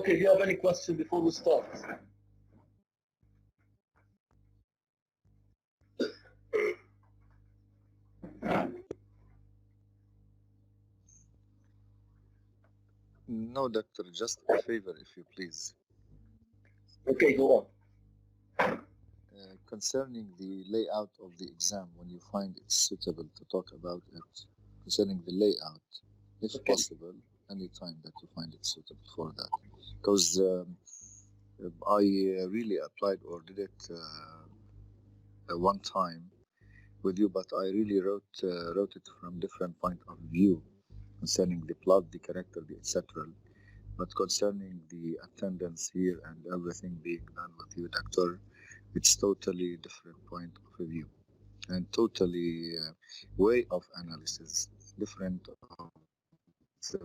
Okay, do you have any question before we start? No, doctor, just a favor, if you please. Okay, go on. Concerning the layout of the exam, when you find it suitable to talk about it, concerning the layout, if Okay. possible, any time that you find it suitable for that. Because I really applied or did it one time with you, but I really wrote it from different point of view concerning the plot, the character, the etc. But concerning the attendance here and everything being done with you, doctor, it's totally different point of view and totally way of analysis different of the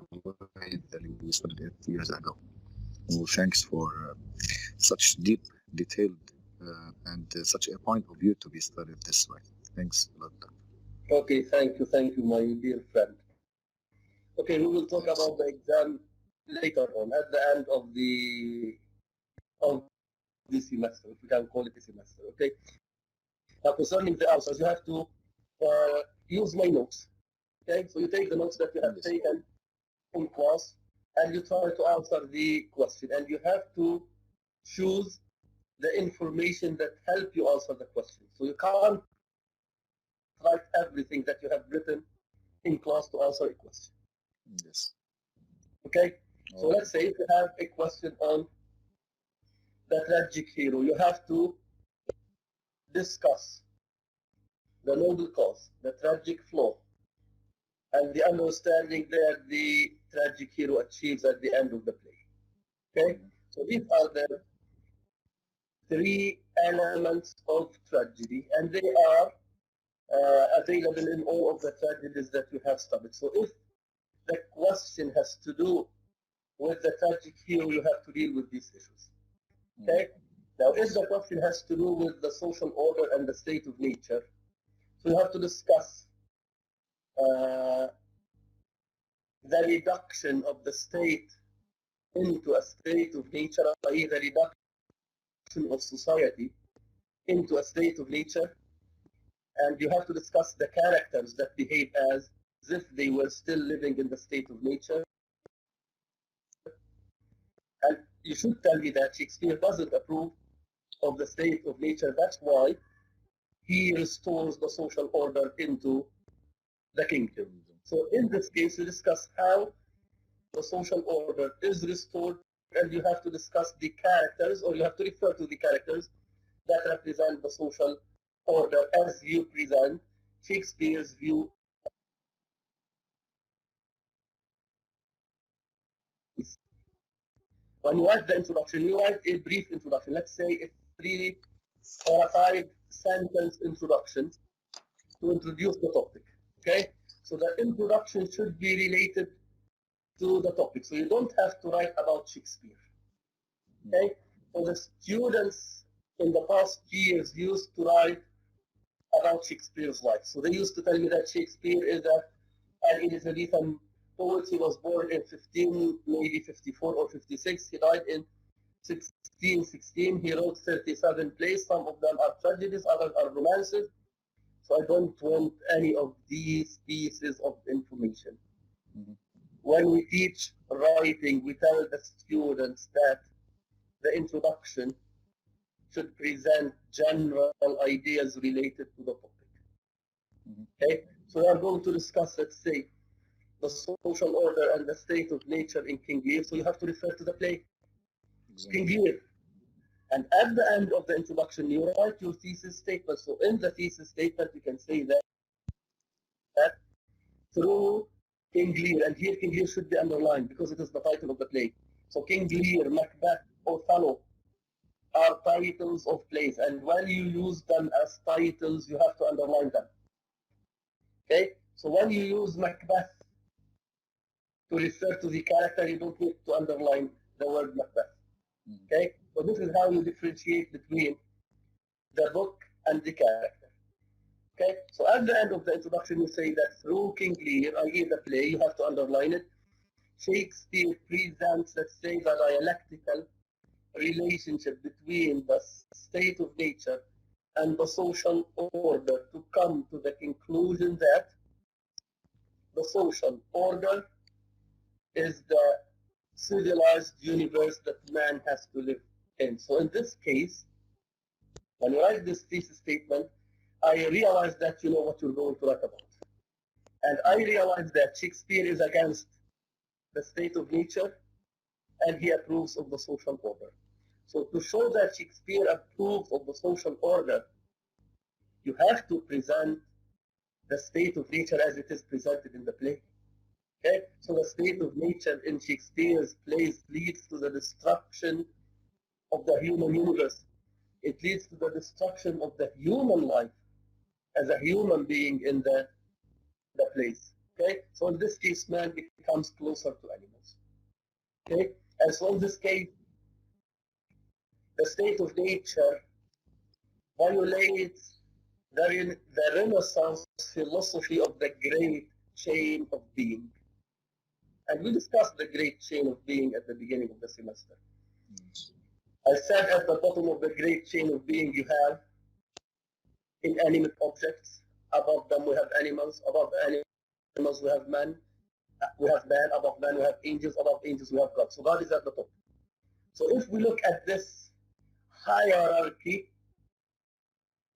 way that we studied it years ago. Well, thanks for such deep, detailed, and such a point of view to be studied this way. Thanks a lot. Okay, thank you, my dear friend. Okay, we will talk about the exam later on, at the end of the semester, if we can call it a semester. Okay. Now, concerning the answers, you have to use my notes. Okay, so you take the notes that you have taken in class, and you try to answer the question, and you have to choose the information that help you answer the question. So you can't write everything that you have written in class to answer a question. Yes. Okay? So let's say if you have a question on the tragic hero, you have to discuss the noble cause, the tragic flaw, and the understanding that the tragic hero achieves at the end of the play. Okay? So these are the three elements of tragedy, and they are available in all of the tragedies that you have studied. So if the question has to do with the tragic hero, you have to deal with these issues. Okay? Now, if the question has to do with the social order and the state of nature, so you have to discuss the reduction of the state into a state of nature, i.e. the reduction of society into a state of nature, and you have to discuss the characters that behave as if they were still living in the state of nature. And you should tell me that Shakespeare doesn't approve of the state of nature. That's why he restores the social order into the kingdom. So in this case, you discuss how the social order is restored, and you have to discuss the characters, or you have to refer to the characters that represent the social order as you present Shakespeare's view. When you write the introduction, you write a brief introduction. Let's say a 3 or a 5 sentence introduction to introduce the topic. Okay? So the introduction should be related to the topic. So you don't have to write about Shakespeare. Okay? So the students in the past years used to write about Shakespeare's life. So they used to tell me that Shakespeare is an Elizabethan poet. He was born in 1554 or 56. He died in 1616. He wrote 37 plays. Some of them are tragedies, others are romances. So I don't want any of these pieces of information. When we teach writing, we tell the students that the introduction should present general ideas related to the topic. Okay, so we are going to discuss, let's say, the social order and the state of nature in King Lear. So you have to refer to the play, King Lear. And at the end of the introduction, you write your thesis statement. So in the thesis statement, you can say that through King Lear, and here King Lear should be underlined because it is the title of the play. So King Lear, Macbeth, Othello are titles of plays, and when you use them as titles, you have to underline them. Okay, so when you use Macbeth to refer to the character, you don't need to underline the word Macbeth. Okay, so this is how you differentiate between the book and the character. Okay, so at the end of the introduction, you say that through King Lear, i.e. the play, you have to underline it. Shakespeare presents, let's say, the dialectical relationship between the state of nature and the social order to come to the conclusion that the social order is the civilized universe that man has to live in. So in this case, when you write this thesis statement, I realize that you know what you're going to write about. And I realize that Shakespeare is against the state of nature and he approves of the social order. So to show that Shakespeare approves of the social order, you have to present the state of nature as it is presented in the play. Okay? So the state of nature in Shakespeare's plays leads to the destruction of the human universe. It leads to the destruction of the human life as a human being in the place. Okay? So in this case, man becomes closer to animals. Okay? And so in this case, the state of nature violates the Renaissance philosophy of the great chain of being. And we discussed the great chain of being at the beginning of the semester. I said at the bottom of the great chain of being, you have inanimate objects. Above them, we have animals. Above animals, we have man. We have man. Above man, we have angels. Above angels, we have God. So God is at the top. So if we look at this hierarchy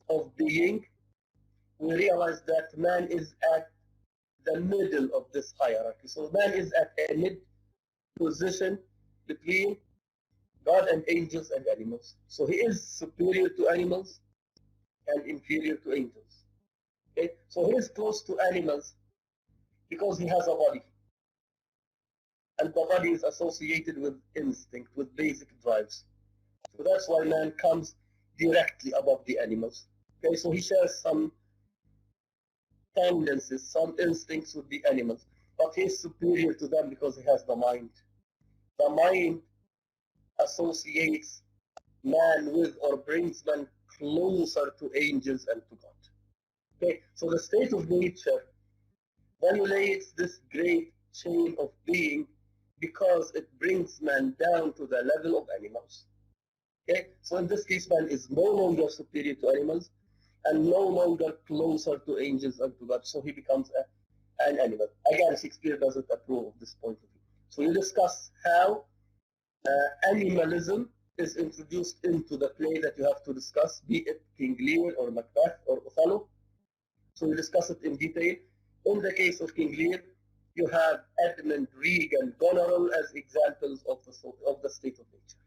of being, we realize that man is at the middle of this hierarchy. So man is at a mid position between God and angels and animals. So he is superior to animals and inferior to angels. Okay? So he is close to animals because he has a body. And the body is associated with instinct, with basic drives. So that's why man comes directly above the animals. Okay, so he shares some tendencies, some instincts with the animals, but he is superior to them because he has the mind. The mind associates man with or brings man closer to angels and to God. Okay, so the state of nature violates this great chain of being because it brings man down to the level of animals. Okay, so in this case, man is no longer superior to animals and no longer closer to angels and to God, so he becomes an animal. Again, Shakespeare doesn't approve of this point of view. So you discuss how animalism is introduced into the play that you have to discuss, be it King Lear or Macbeth or Othello. So we discuss it in detail. In the case of King Lear, you have Edmund, Rig, and Goneril as examples of the state of nature.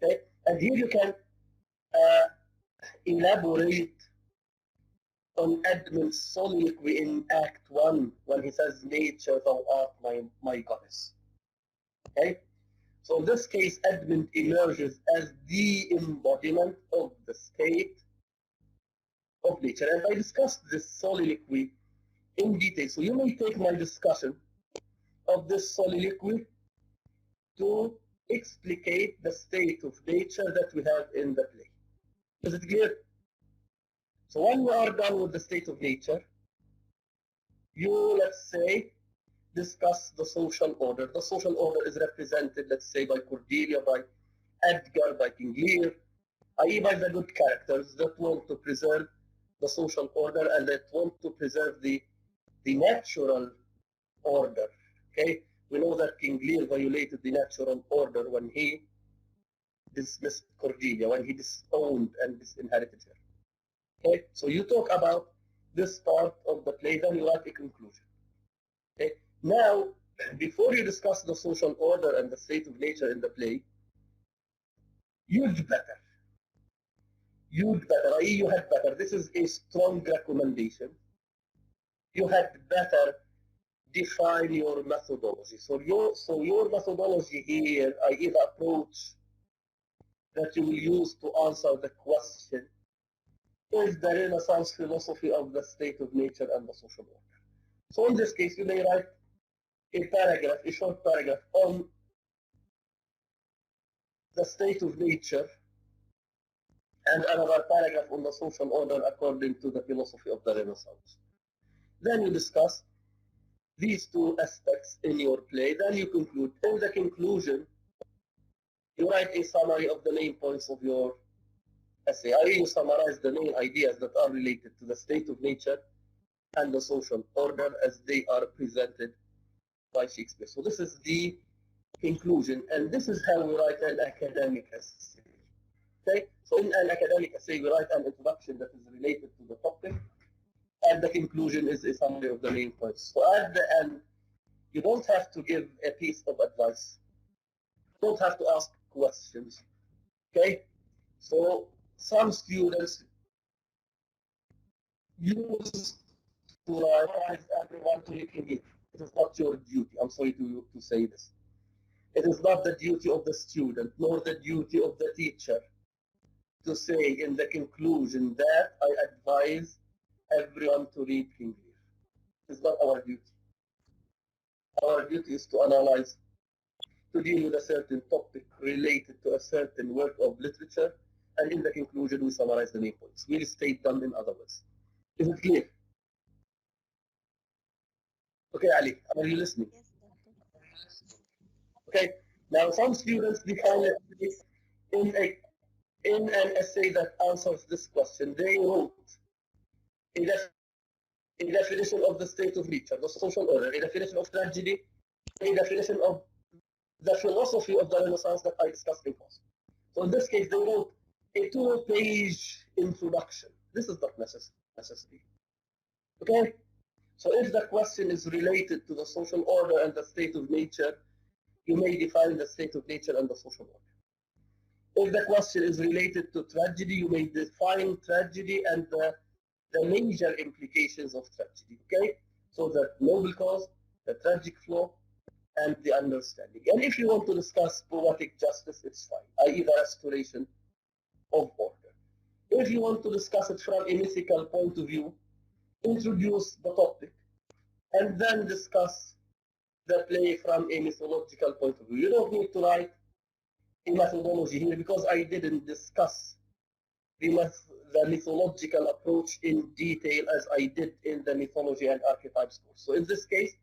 Okay, and here you can elaborate on Edmund's soliloquy in Act 1 when he says, "Nature, thou art my goddess." Okay, so in this case, Edmund emerges as the embodiment of the state of nature. And I discussed this soliloquy in detail. So you may take my discussion of this soliloquy to explicate the state of nature that we have in the play. Is it clear? So when we are done with the state of nature, you, let's say, discuss the social order. The social order is represented, let's say, by Cordelia, by Edgar, by King Lear, i.e. by the good characters that want to preserve the social order and that want to preserve the natural order. Okay, we know that King Lear violated the natural order when he dismissed Cordelia, when he disowned and disinherited her. Okay, so you talk about this part of the play, then you write a conclusion. Okay, now before you discuss the social order and the state of nature in the play, you'd better. You'd better, i.e. you had better. This is a strong recommendation. You had better define your methodology. So your methodology here, i.e. the approach that you will use to answer the question, is the Renaissance philosophy of the state of nature and the social order. So in this case, you may write a paragraph, a short paragraph on the state of nature and another paragraph on the social order according to the philosophy of the Renaissance. Then you discuss these two aspects in your play, then you conclude. In the conclusion, you write a summary of the main points of your essay. You summarize the main ideas that are related to the state of nature and the social order as they are presented by Shakespeare. So this is the conclusion, and this is how we write an academic essay. Okay, so in an academic essay, we write an introduction that is related to the topic, and the conclusion is a summary of the main points. So at the end, you don't have to give a piece of advice. You don't have to ask questions. Okay, so some students use to advise everyone to read English. It is not your duty. I'm sorry to say this. It is not the duty of the student, nor the duty of the teacher to say in the conclusion that I advise everyone to read English. It is not our duty. Our duty is to analyze, to deal with a certain topic related to a certain work of literature, and in the conclusion we summarize the main points. We state them in other words. Is it clear? Okay, Ali, are you listening? Yes, doctor. Okay. Now some students define it in an essay that answers this question. They wrote a, a definition of the state of nature, the social order, a definition of tragedy, a definition of the philosophy of the Renaissance that I discussed in class. So in this case, they wrote a 2-page introduction. This is not necessary. Okay? So if the question is related to the social order and the state of nature, you may define the state of nature and the social order. If the question is related to tragedy, you may define tragedy and the major implications of tragedy. Okay? So the noble cause, the tragic flaw, and the understanding. And if you want to discuss poetic justice, it's fine, i.e. the restoration of order. If you want to discuss it from a mythical point of view, introduce the topic, and then discuss the play from a mythological point of view. You don't need to write a methodology here because I didn't discuss the mythological approach in detail as I did in the mythology and archetypes course. So in this case,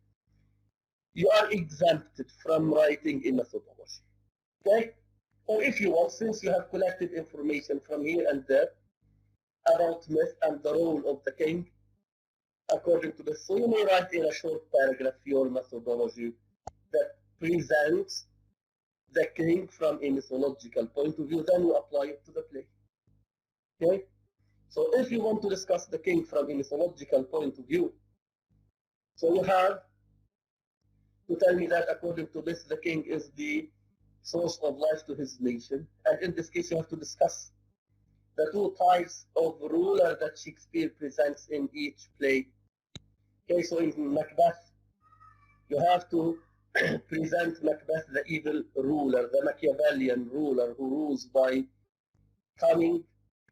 you are exempted from writing a methodology. Okay? Or if you want, since you have collected information from here and there about myth and the role of the king, according to this, so you may write in a short paragraph your methodology that presents the king from a mythological point of view, then you apply it to the play. Okay? So if you want to discuss the king from a mythological point of view, so you have to tell me that according to this, the king is the source of life to his nation. And in this case, you have to discuss the two types of ruler that Shakespeare presents in each play. Okay, so in Macbeth, you have to present Macbeth, the evil ruler, the Machiavellian ruler who rules by cunning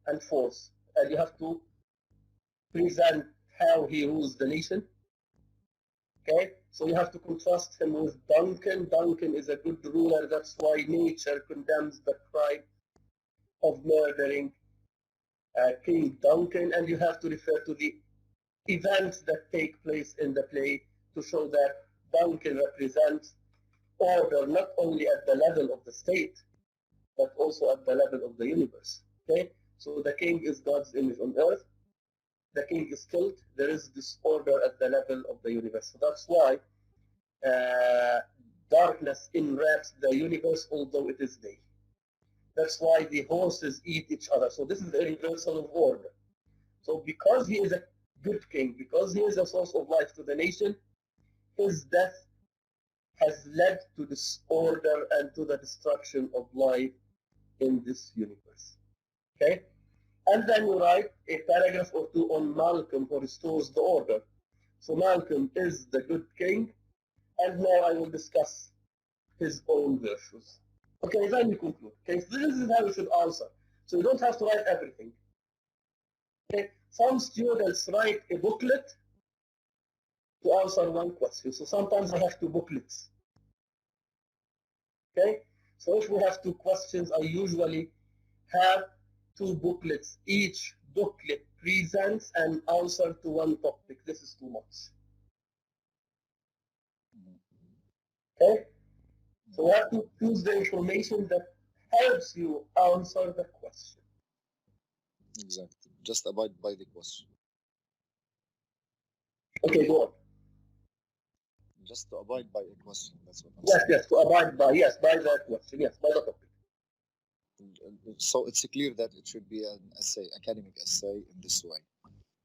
and force. And you have to present how he rules the nation. Okay, so you have to contrast him with Duncan. Duncan is a good ruler. That's why nature condemns the crime of murdering King Duncan, and you have to refer to the events that take place in the play to show that Duncan represents order not only at the level of the state, but also at the level of the universe. Okay, so the king is God's image on earth. The king is killed. There is disorder at the level of the universe. So that's why darkness enwraps the universe, although it is day. That's why the horses eat each other. So this is the reversal of order. So because he is a good king, because he is a source of life to the nation, his death has led to disorder and to the destruction of life in this universe. Okay? And then you write a paragraph or two on Malcolm who restores the order. So Malcolm is the good king, and now I will discuss his own virtues. Okay, then you conclude. Okay, so this is how you should answer. So you don't have to write everything. Okay, some students write a booklet to answer one question. So sometimes I have two booklets. Okay, so if we have two questions, I usually have two booklets. Each booklet presents an answer to one topic. This is too much. Okay? So you have to choose the information that helps you answer the question. Exactly. Just abide by the question. Okay, go on. Just to abide by a question. That's what I'm Yes, saying. yes, to abide by, yes, by the question, yes, by the topic. So it's clear that it should be an essay, academic essay in this way.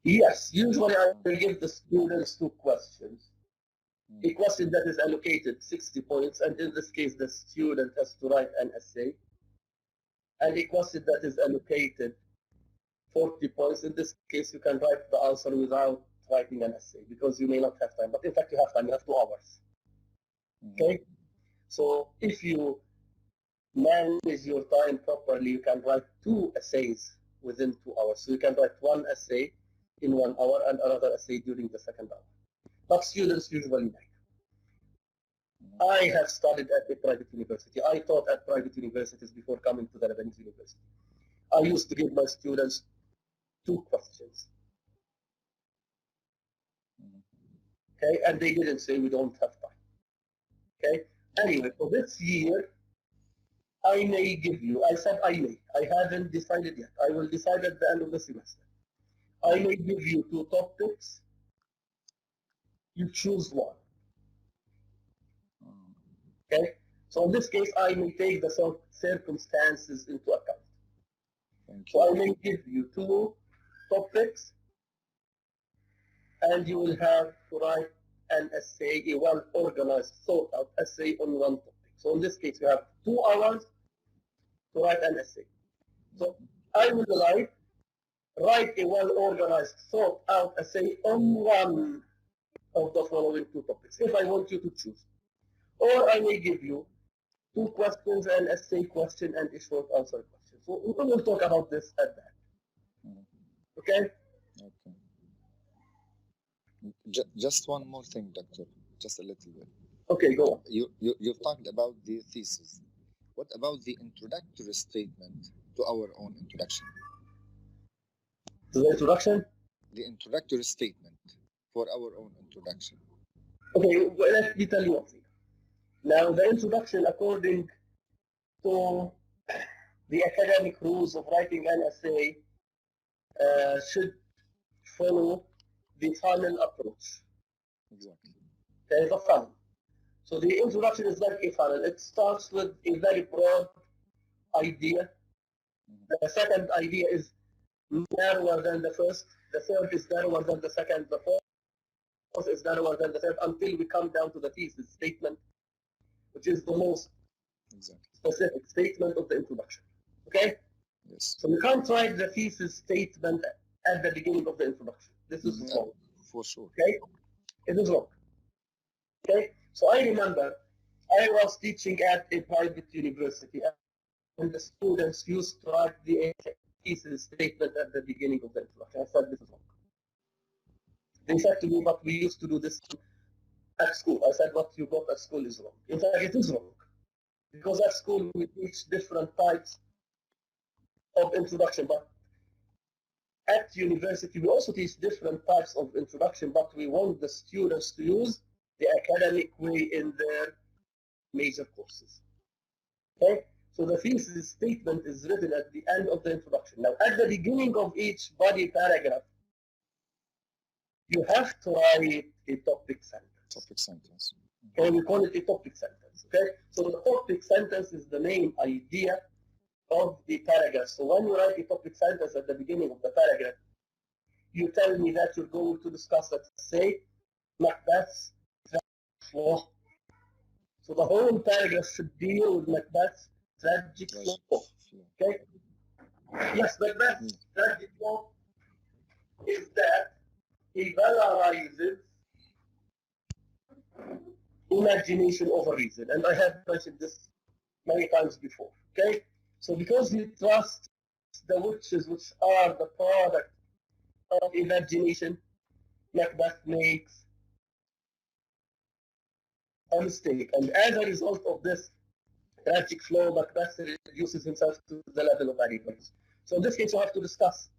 Yes, usually I will give the students 2 questions. A question that is allocated 60 points, and in this case, the student has to write an essay. And a question that is allocated 40 points. In this case, you can write the answer without writing an essay because you may not have time. But in fact, you have time. You have 2 hours. Okay? So if you manage your time properly, you can write 2 essays within 2 hours. So you can write 1 essay in 1 hour and another essay during the second hour. But students usually like. I have studied at a private university. I taught at private universities before coming to the Lebanese University. I used to give my students 2 questions. Okay, and they didn't say we don't have time. Okay, anyway, for this year, I may give you, I said I may, I haven't decided yet. I will decide at the end of the semester. I may give you 2 topics. You choose one. Okay, so in this case, I may take the circumstances into account. So I may give you 2 topics, and you will have to write an essay, a well-organized, thought-out essay on 1 topic. So in this case, you have 2 hours to write an essay. So I will write a well-organized, thought-out essay on 1 of the following 2 topics, if I want you to choose. Or I may give you 2 questions, an essay question, and a short answer question. So we will talk about this at that. Okay? Okay. Just one more thing, Doctor. Just a little bit. Okay, go on. You've talked about the thesis. What about the introductory statement to our own introduction? To the introduction? The introductory statement for our own introduction. Okay, well, let me tell you one thing. Now, the introduction, according to the academic rules of writing an essay, should follow the funnel approach. Exactly. There is a funnel. So the introduction is like a funnel. It starts with a very broad idea. The second idea is narrower than the first. The third is narrower than the second. The fourth is narrower than the third, until we come down to the thesis statement, which is the most specific statement of the introduction. Okay? Yes. So you can't write the thesis statement at the beginning of the introduction. This is wrong. For sure. Okay? It is wrong. Okay? So I remember I was teaching at a private university, and the students used to write the thesis statement at the beginning of the introduction. I said this is wrong. They said to me, but we used to do this at school. I said, what you got at school is wrong. In fact, it is wrong. Because at school we teach different types of introduction, but at university we also teach different types of introduction, but we want the students to use the academic way in their major courses. Okay? So the thesis statement is written at the end of the introduction. Now, at the beginning of each body paragraph, you have to write a topic sentence. Topic sentence. Okay, we call it a topic sentence. Okay, so the topic sentence is the main idea of the paragraph. So when you write a topic sentence at the beginning of the paragraph, you tell me that you're going to discuss, let's say, Macbeth's flaw. So the whole paragraph should deal with Macbeth's tragic flaw. Okay? Yes, Macbeth's tragic flaw is that he valorizes imagination over reason. And I have mentioned this many times before. Okay? So because he trusts the witches, which are the product of imagination, Macbeth makes a mistake. And as a result of this tragic flaw, Macbeth reduces himself to the level of arrogance. So in this case, you have to discuss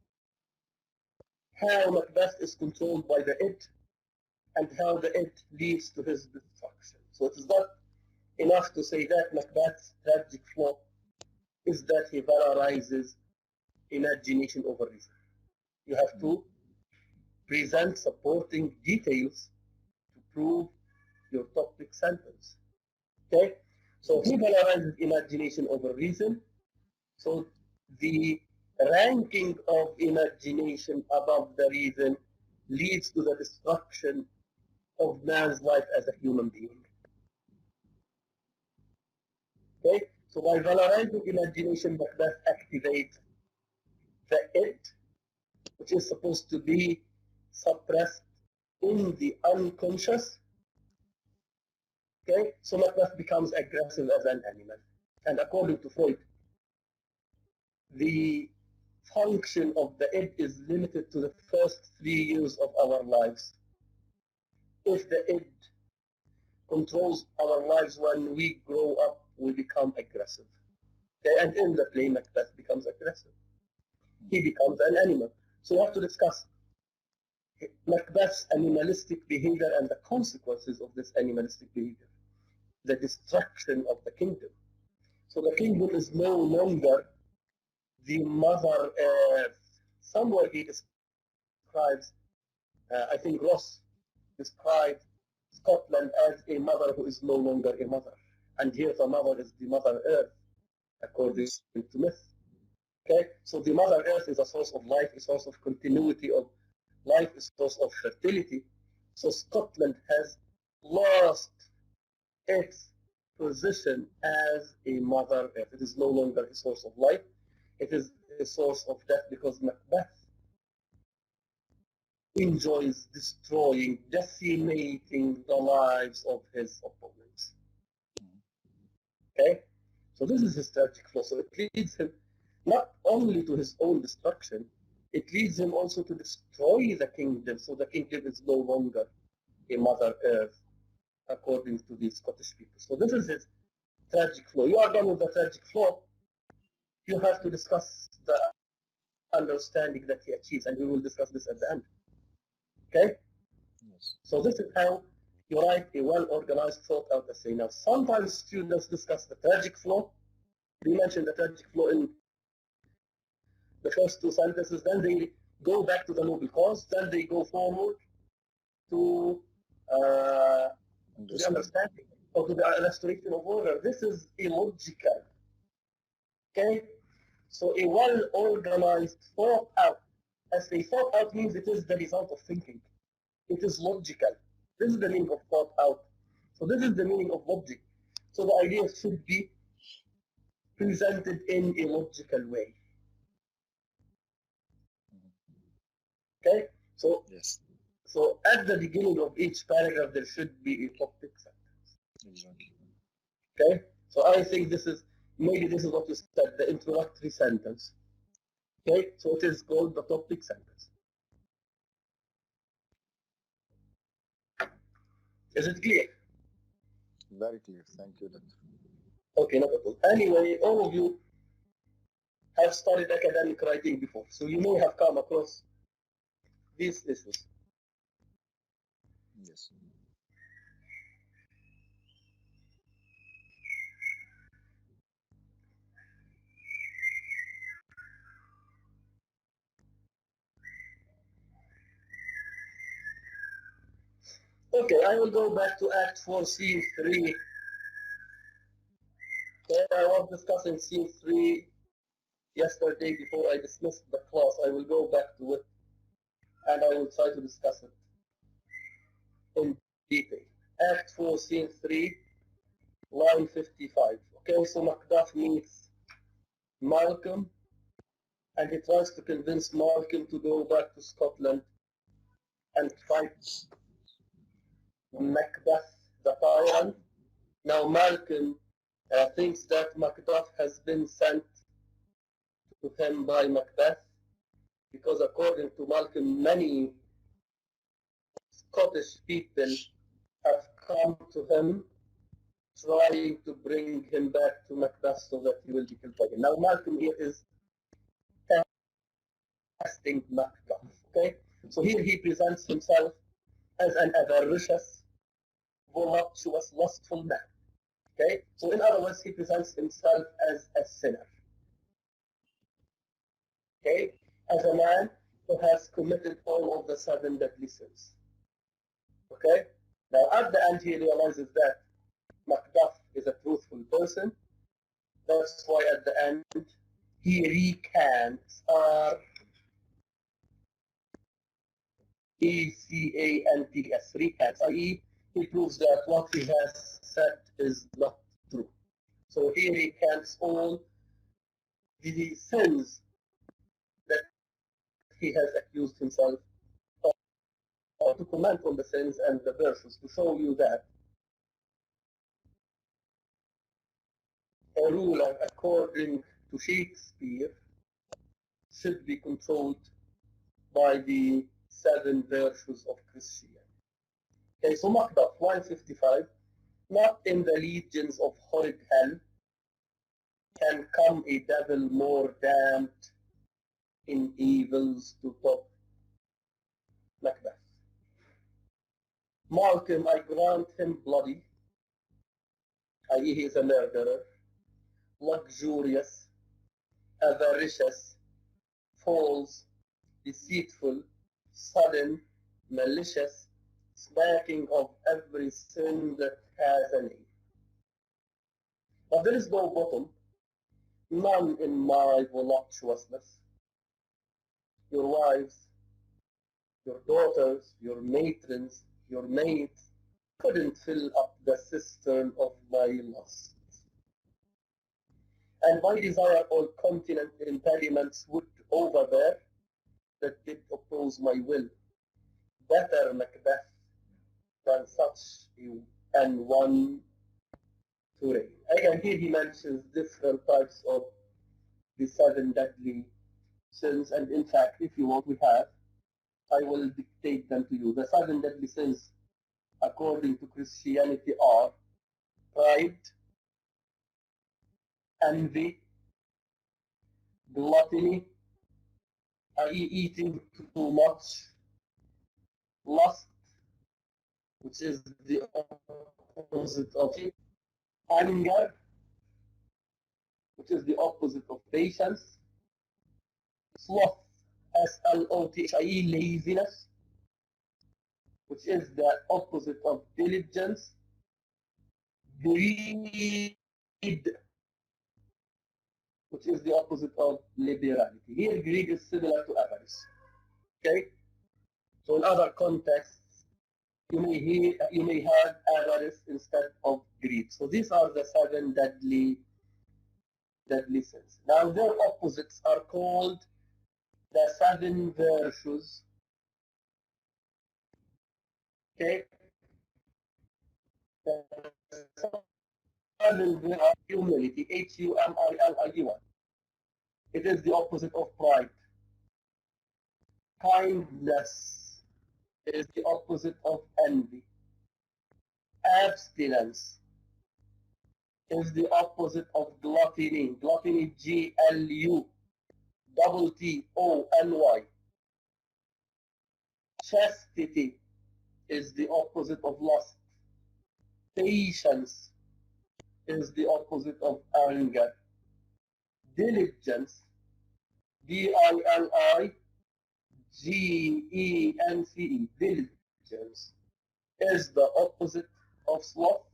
how Macbeth is controlled by the id and how the id leads to his destruction. So it is not enough to say that Macbeth's tragic flaw is that he valorizes imagination over reason. You have to present supporting details to prove your topic sentence. Okay? So he valorizes imagination over reason. So the ranking of imagination above the reason leads to the destruction of man's life as a human being. Okay? So by valorizing imagination, Macbeth activates the id, which is supposed to be suppressed in the unconscious. Okay? So Macbeth becomes aggressive as an animal. And according to Freud, the function of the id is limited to the first 3 years of our lives. If the id controls our lives when we grow up, we become aggressive. Okay? And in the play, Macbeth becomes aggressive. He becomes an animal. So we have to discuss Macbeth's animalistic behavior and the consequences of this animalistic behavior, the destruction of the kingdom. So the kingdom is no longer the mother earth. Somewhere he describes, I think Ross described Scotland as a mother who is no longer a mother. And here the mother is the mother earth, according to myth. Okay, so the mother earth is a source of life, a source of continuity of life, a source of fertility. So Scotland has lost its position as a mother earth. It is no longer a source of life. It is a source of death because Macbeth enjoys destroying, decimating the lives of his opponents. Okay? So this is his tragic flaw. So it leads him not only to his own destruction, it leads him also to destroy the kingdom. So the kingdom is no longer a mother earth, according to the Scottish people. So this is his tragic flaw. You are done with the tragic flaw. You have to discuss the understanding that he achieves, and we will discuss this at the end. Okay? Yes. So this is how you write a well-organized, thought-out essay. Now, sometimes students discuss the tragic flaw. They mention the tragic flaw in the first 2 sentences, then they go back to the noble cause, then they go forward to the understanding or to the restoration of order. This is illogical. Okay? So a well-organized, thought-out essay. Thought-out means it is the result of thinking. It is logical. This is the meaning of thought-out. So this is the meaning of logic. So the ideas should be presented in a logical way. Okay? So, Yes. so at the beginning of each paragraph, there should be a topic sentence. Exactly. Okay? So I think this is, maybe this is what you said, the introductory sentence. Okay? So it is called the topic sentence. Is it clear? Very clear. Thank you, Doctor. Okay, not at all. Anyway, all of you have studied academic writing before, so you may have come across these issues. Yes. Okay, I will go back to Act 4, Scene 3. Okay, I was discussing Scene 3 yesterday before I dismissed the class. I will go back to it and I will try to discuss it in detail. Act 4, Scene 3, line 55. Okay, so Macduff meets Malcolm and he tries to convince Malcolm to go back to Scotland and fight Macbeth the tyrant. Now Malcolm thinks that Macduff has been sent to him by Macbeth because according to Malcolm, many Scottish people have come to him trying to bring him back to Macbeth so that he will be killed by him. Now Malcolm here is testing Macduff. Okay, so here he presents himself as an avaricious, voluptuous, lustful man. Okay, so in other words, he presents himself as a sinner. Okay, as a man who has committed all of the 7 deadly sins. Okay, now at the end he realizes that Macduff is a truthful person. That's why at the end he recants, recants, recants, i.e. he proves that what he has said is not true. So he recants all the sins that he has accused himself of, or to comment on the sins and the virtues, to show you that a ruler, according to Shakespeare, should be controlled by the 7 virtues of Christianity. Okay, so Macduff, line 55, not in the legions of horrid hell can come a devil more damned in evils to top Macbeth. Malcolm, I grant him bloody, i.e. he is a murderer, luxurious, avaricious, false, deceitful, sudden, malicious, smacking of every sin that has a name. But there is no bottom, none in my voluptuousness. Your wives, your daughters, your matrons, your maids couldn't fill up the cistern of my lust. And my desire all continent impediments would overbear that did oppose my will. Better Macbeth than such and one to reign. Again, here he mentions different types of the 7 deadly sins, and in fact, if you want, we have, I will dictate them to you. The 7 deadly sins, according to Christianity, are pride, envy, gluttony, i.e. eating too much, lust, which is the opposite of anger, which is the opposite of patience, sloth, S-L-O-T-H-I-E, laziness, which is the opposite of diligence, greed, which is the opposite of liberality. Here, greed is similar to avarice. Okay? So in other contexts, you may have avarice instead of greed. So these are the 7 deadly sins. Now their opposites are called the 7 virtues. Okay? The 7 virtues are humility, H-U-M-I-L-I-E-Y. It is the opposite of pride. Kindness is the opposite of envy. Abstinence is the opposite of gluttony. Gluttony, G-L-U-T-T-O-N-Y. Chastity is the opposite of lust. Patience is the opposite of anger. Diligence, D-I-L-I-G-E-N-C-E, diligence, is the opposite of sloth.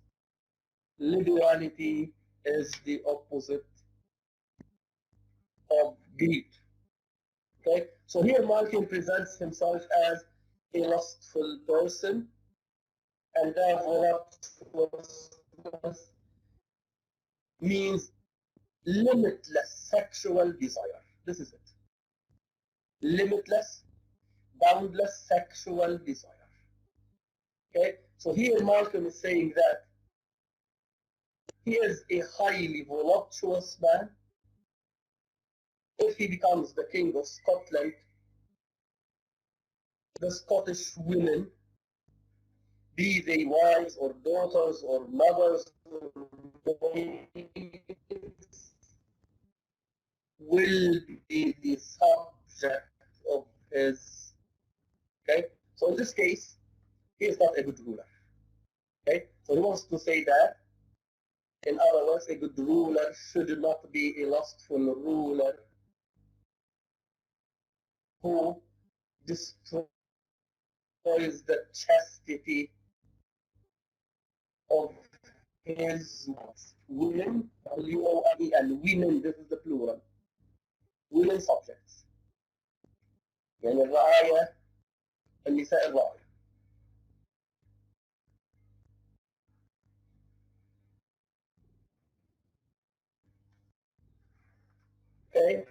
Liberality is the opposite of greed. Okay, so here Malcolm presents himself as a lustful person, and therefore lustfulness means limitless sexual desire. This is it. Limitless, boundless sexual desire. Okay, so here Malcolm is saying that he is a highly voluptuous man. If he becomes the king of Scotland, the Scottish women, be they wives or daughters or mothers, will be the subject of his. Okay, so in this case, he is not a good ruler. Okay, so he wants to say that In other words, a good ruler should not be a lustful ruler who destroys the chastity of his women, W-O-M-E-N, women, this is the plural, women subjects. يعني الرعاية النساء الراعية. Okay?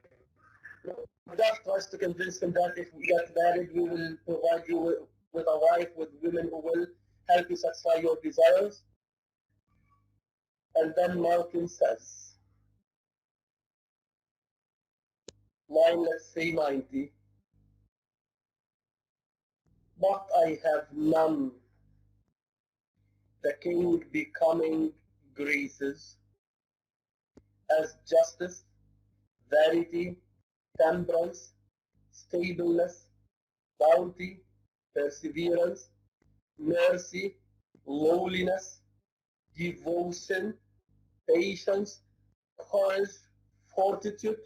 Macduff tries to convince him that if we get married, we will provide you with a wife, with women who will help you satisfy your desires. And then Malcolm says, line, let's say 90, but I have none, the king becoming graces, as justice, verity, temperance, stableness, bounty, perseverance, mercy, lowliness, devotion, patience, courage, fortitude.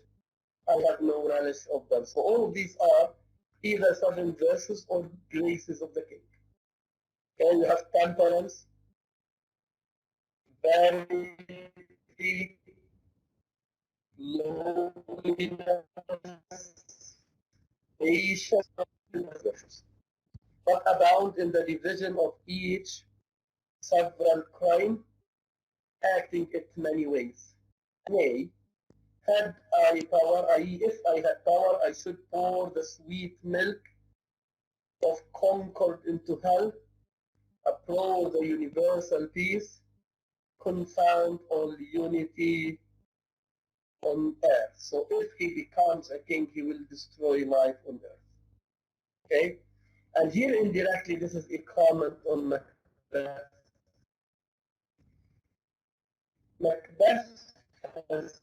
I have no relish of them. So all of these are either 7 virtues or graces of the king. Okay, you have temperance, verity, lowliness, patience, virtues, but abound in the division of each several crime, acting it many ways. Nay, had I power, i.e., if I had power, I should pour the sweet milk of concord into hell, applaud the universal peace, confound all unity on earth. So if he becomes a king, he will destroy life on earth. Okay? And here indirectly, this is a comment on Macbeth. Macbeth has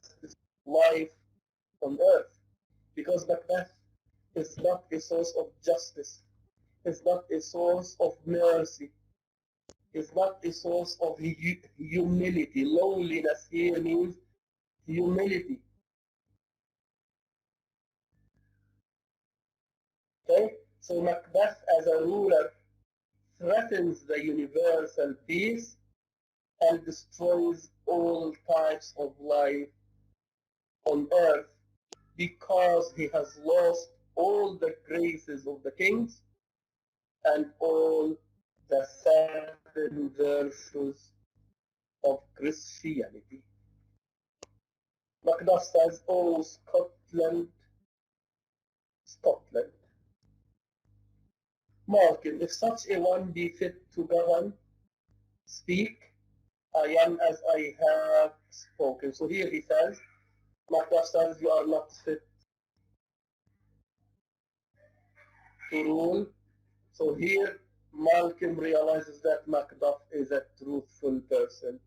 life on earth because Macbeth is not a source of justice, is not a source of mercy, is not a source of humility. Lowliness here means humility. Okay? So Macbeth as a ruler threatens the universal peace and destroys all types of life on earth because he has lost all the graces of the kings and all the 7 virtues of Christianity. Macduff says, "Oh, Scotland, Scotland. Malcolm, if such a one be fit to govern, speak, I am as I have spoken." So here he says, Macduff says, you are not fit to rule. So here Malcolm realizes that Macduff is a truthful person.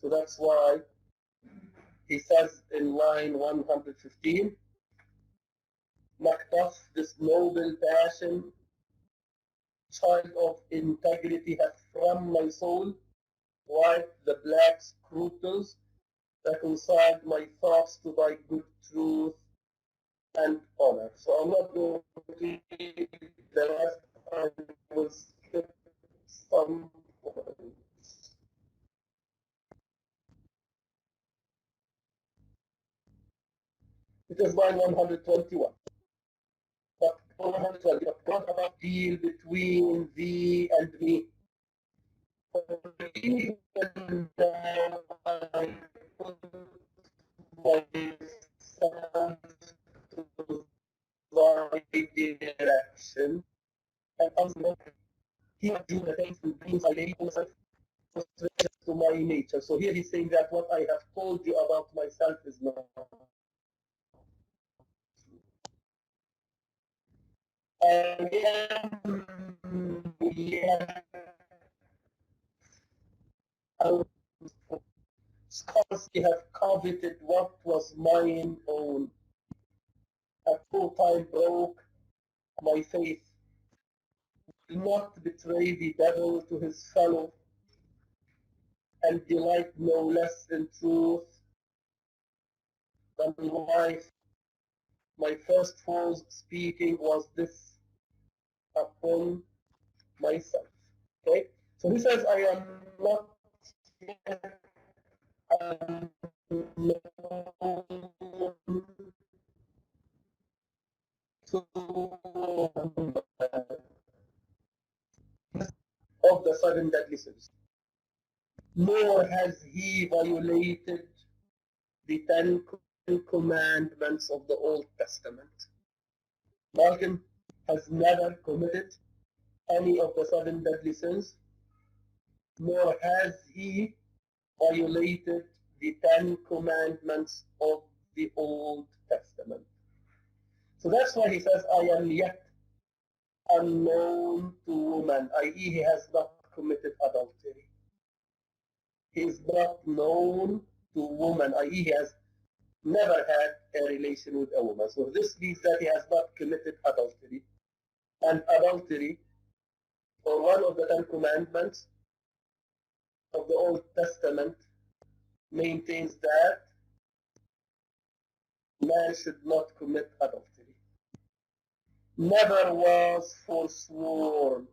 So that's why he says in line 115, Macduff, this noble passion, child of integrity, hath from my soul wiped the black scruples, reconciled my thoughts to thy good truth and honor. So I'm not going to read the rest. I will skip some points. It is line 121. But 120, but God about deal between thee and me. For even now I put myself to thy direction, and he has do the things and dreams I lay myself to my nature. So here he's saying that what I have told you about myself is not I am yet scarcely have coveted what was mine own. At full time broke my faith. Do not betray the devil to his fellow. and delight no less in truth than life. My first false speaking was this upon myself. Okay, so he says, I am not yet of the seven deadly sins, nor has he violated the Ten Commandments of the Old Testament. Malcolm has never committed any of the seven deadly sins, nor has he violated the Ten Commandments of the Old Testament. So that's why he says, I am yet unknown to woman, i.e., he has not committed adultery. He is not known to woman, i.e., he has never had a relation with a woman. So this means that he has not committed adultery. And adultery, or one of the Ten Commandments of the Old Testament, maintains that man should not commit adultery. Never was forsworn,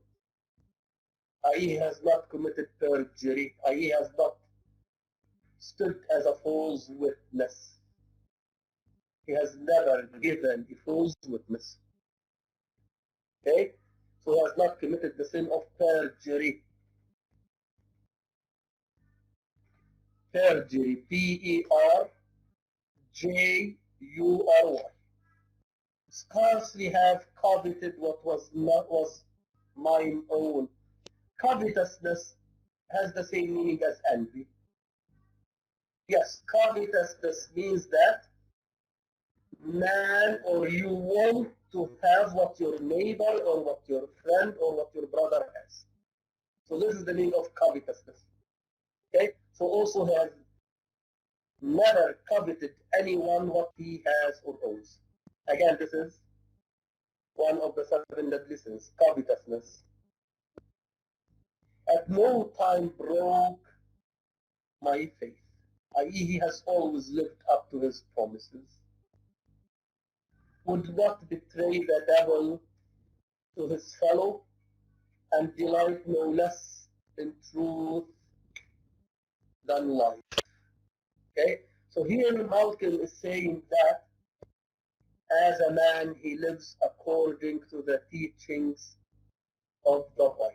i.e., he has not committed perjury, i.e., he has not stood as a false witness. He has never given a false witness. Okay? So he has not committed the sin of perjury. Perjury, P-E-R-J-U-R-Y. Scarcely have coveted what was mine own. Covetousness has the same meaning as envy. Yes, covetousness means that man or you want to have what your neighbor or what your friend or what your brother has. So this is the meaning of covetousness. Okay? So also he has never coveted anyone what he has or owns. Again, this is one of the seven deadly sins, covetousness. At no time broke my faith, i.e., he has always lived up to his promises. Would not betray the devil to his fellow, and delight no less in truth than life. Okay? So here Malcolm is saying that as a man he lives according to the teachings of the Bible.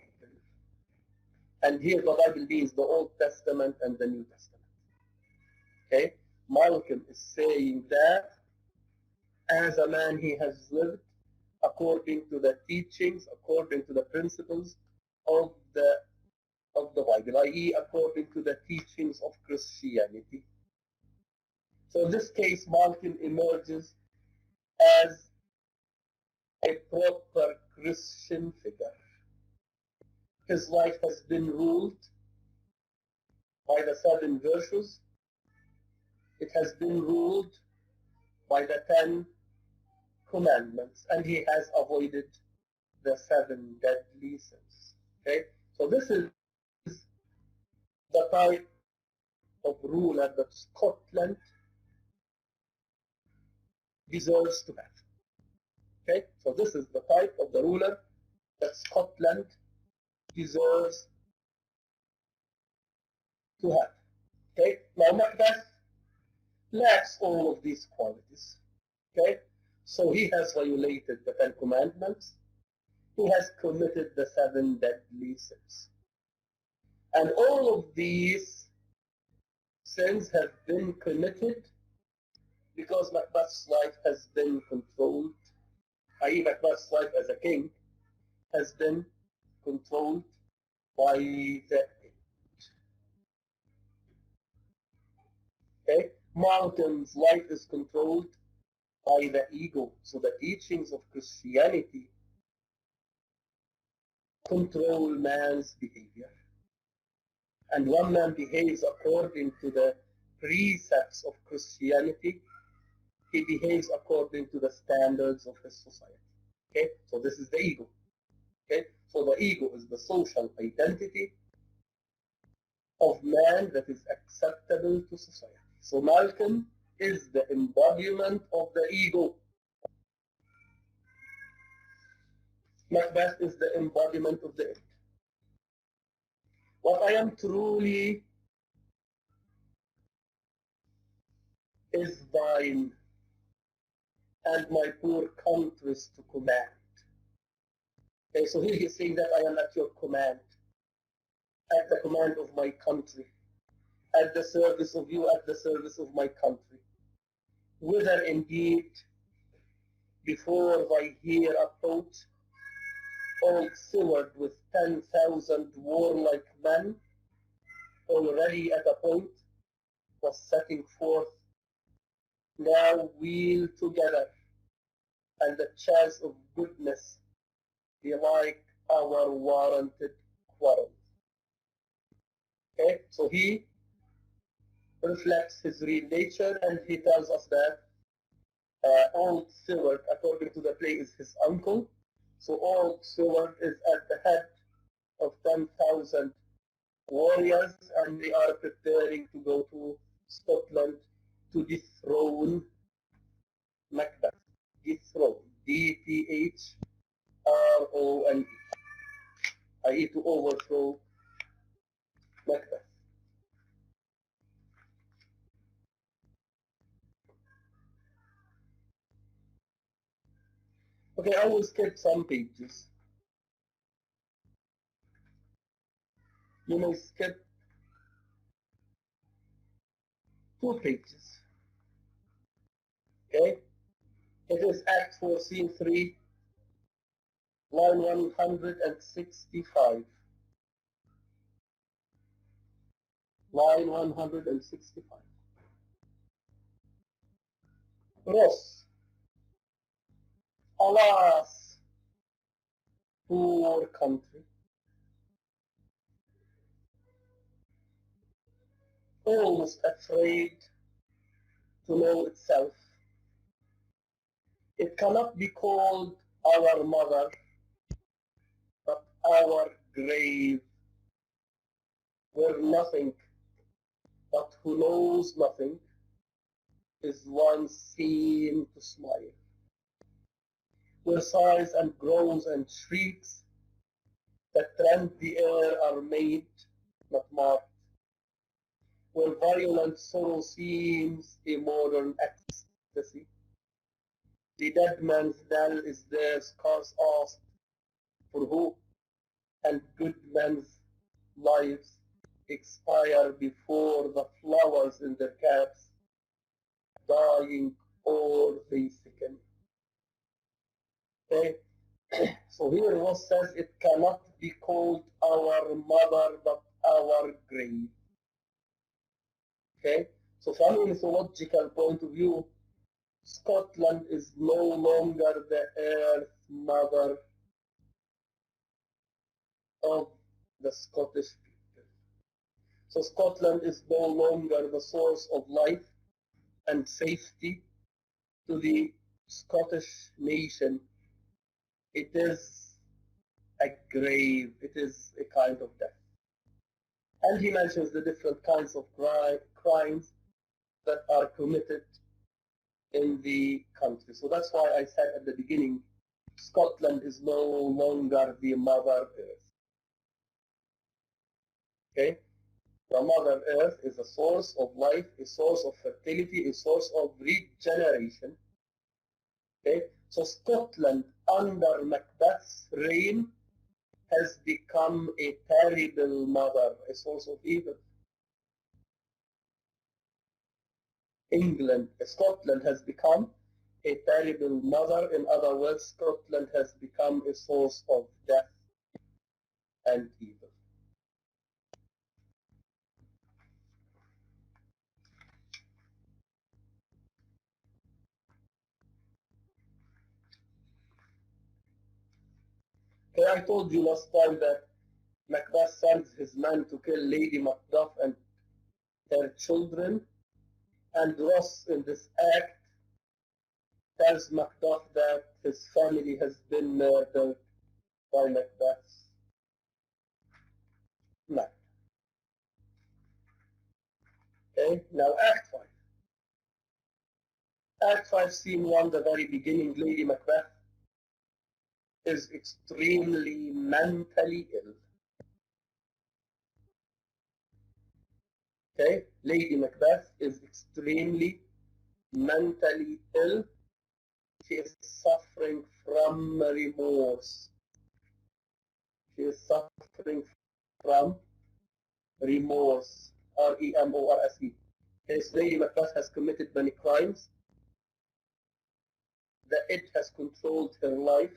And here the Bible means the Old Testament and the New Testament. Okay? Malcolm is saying that as a man he has lived according to the teachings, according to the principles of the Bible, i.e., according to the teachings of Christianity. So in this case, Malcolm emerges as a proper Christian figure. His life has been ruled by the seven virtues. It has been ruled by the Ten Commandments, and he has avoided the seven deadly sins. Okay, so this is the type of ruler that Scotland deserves to have. Okay, so this is the type of the ruler that Scotland deserves to have. Okay, now Macbeth lacks all of these qualities. Okay, so he has violated the Ten Commandments. He has committed the seven deadly sins. And all of these sins have been committed because Macbeth's life has been controlled, i.e., Macbeth's life as a king has been controlled by the okay? Malcolm's life is controlled by the ego. So the teachings of Christianity control man's behavior. And when man behaves according to the precepts of Christianity, he behaves according to the standards of his society. Okay, so this is the ego. Okay, so the ego is the social identity of man that is acceptable to society. So Malcolm is the embodiment of the ego. Macbeth is the embodiment of the id. What I am truly is thine, and my poor country's to command. Okay, so here he's saying that I am at your command, at the command of my country, at the service of you, at the service of my country. Whether indeed, before thy hear approach, old Seward with 10,000 warlike men, already at a point, was setting forth, now we'll together, and the chance of goodness be like our warranted quarrel. Okay, so he reflects his real nature, and he tells us that old Seward, according to the play, is his uncle. So old Seward is at the head of 10,000 warriors, and they are preparing to go to Scotland to dethrone Macbeth. Dethrone. D-T-H-R-O-N-E. I.e. to overthrow Macbeth. Okay, I will skip some pages. You may skip 2 pages. Okay? It is Act 4, Scene 3, line 165. Line 165. Ross, alas, poor country, almost afraid to know itself. It cannot be called our mother, but our grave, where nothing but who knows nothing is once seen to smile, where sighs and groans and shrieks that rend the air are made, not marked, where violent sorrow seems a modern ecstasy. The dead man's knell is there scarce asked for hope, and good men's lives expire before the flowers in their caps, dying or they sicken. Okay? So here Ross says it cannot be called our mother but our grave. Okay? So from a mythological point of view, Scotland is no longer the earth mother of the Scottish people. So Scotland is no longer the source of life and safety to the Scottish nation. It is a grave, it is a kind of death. And he mentions the different kinds of crimes that are committed in the country. So that's why I said at the beginning, Scotland is no longer the Mother Earth. Okay? The Mother Earth is a source of life, a source of fertility, a source of regeneration. Okay? So Scotland under Macbeth's reign has become a terrible mother, a source of evil. Scotland has become a terrible mother. In other words, Scotland has become a source of death and evil. Okay, I told you last time that Macbeth sends his men to kill Lady Macduff and her children, and Ross in this act tells Macduff that his family has been murdered by Macbeth's men. Okay, now Act 5. Act 5, Scene 1, the very beginning, Lady Macbeth is extremely mentally ill. Okay, Lady Macbeth is extremely mentally ill. She is suffering from remorse. She is suffering from remorse. R-E-M-O-R-S-E. His Lady Macbeth has committed many crimes. It has controlled her life.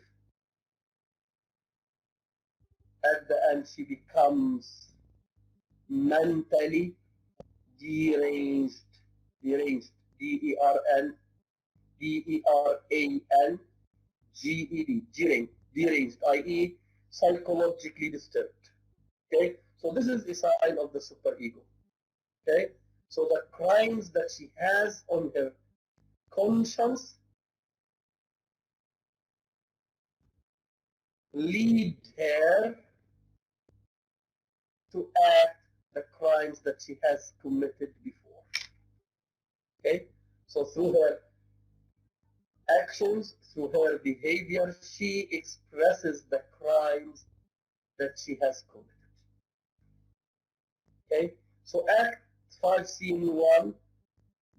At the end, she becomes mentally deranged. Deranged. D-E-R-A-N-G-E-D. Deranged, i.e. psychologically disturbed. Okay, so this is a sign of the superego. Okay, so the crimes that she has on her conscience lead her to act the crimes that she has committed before. Okay, so through her actions, through her behavior, she expresses the crimes that she has committed. Okay, so Act 5, Scene 1,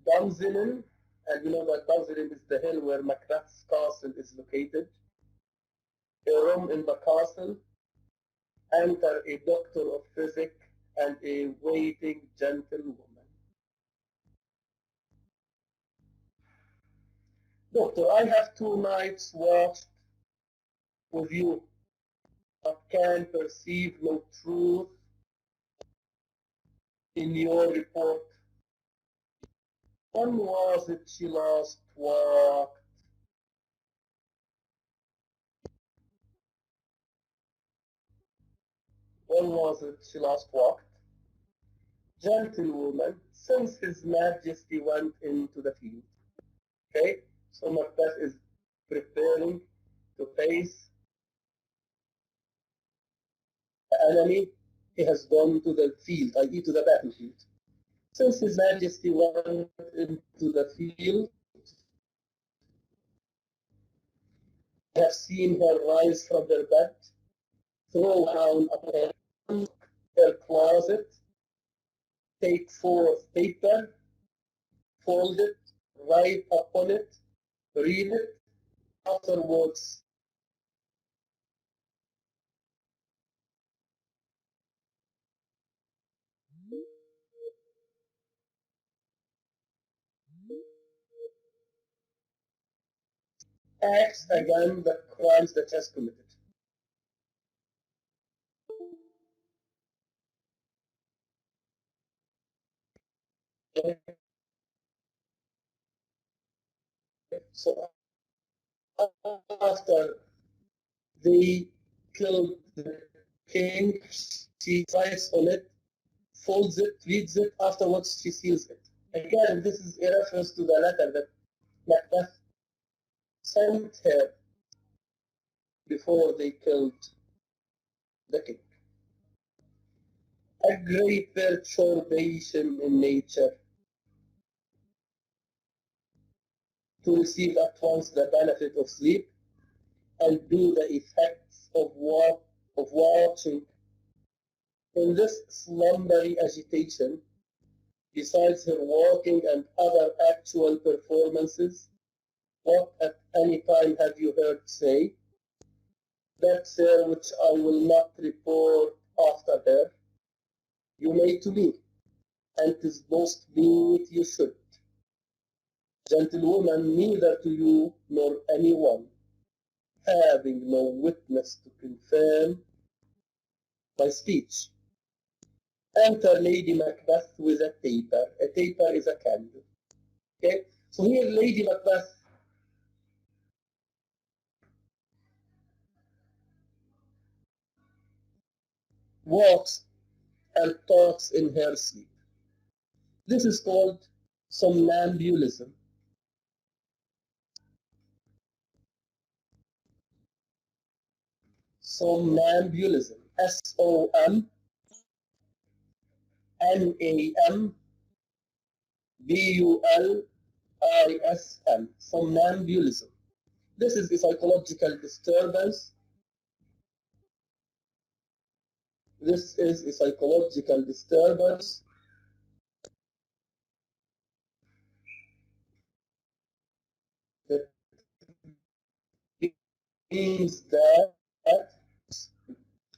Dunsinane, and you know that Dunsinane is the hill where Macbeth's castle is located. A room in the castle, enter a doctor of physic and a waiting gentlewoman. Doctor, I have 2 nights watched with you, but can perceive no truth in your report. When was it she last walked? When was it she last walked? Gentlewoman, since His Majesty went into the field. Okay, so Macbeth is preparing to face the enemy. He has gone to the field, i.e. to the battlefield. Since His Majesty went into the field, I have seen her rise from her bed, throw down her closet, take forth paper, fold it, write upon it, read it, afterwards acts again the crimes that she has committed. So after they killed the king, she writes on it, folds it, reads it, afterwards she seals it. Again, this is a reference to the letter that Macbeth sent her before they killed the king. A great perturbation in nature to receive at once the benefit of sleep and do the effects of watching. In this slumbery agitation, besides her walking and other actual performances, what at any time have you heard say? That, sir, which I will not report after her, you may to me, and 'tis most meet you should. Gentlewoman, neither to you nor anyone, having no witness to confirm my speech. Enter Lady Macbeth with a taper. A taper is a candle. Okay? So here Lady Macbeth walks and talks in her sleep. This is called somnambulism. Somnambulism. S-O-M-N-A-M BULISM, somnambulism. This is a psychological disturbance. This is a psychological disturbance that means that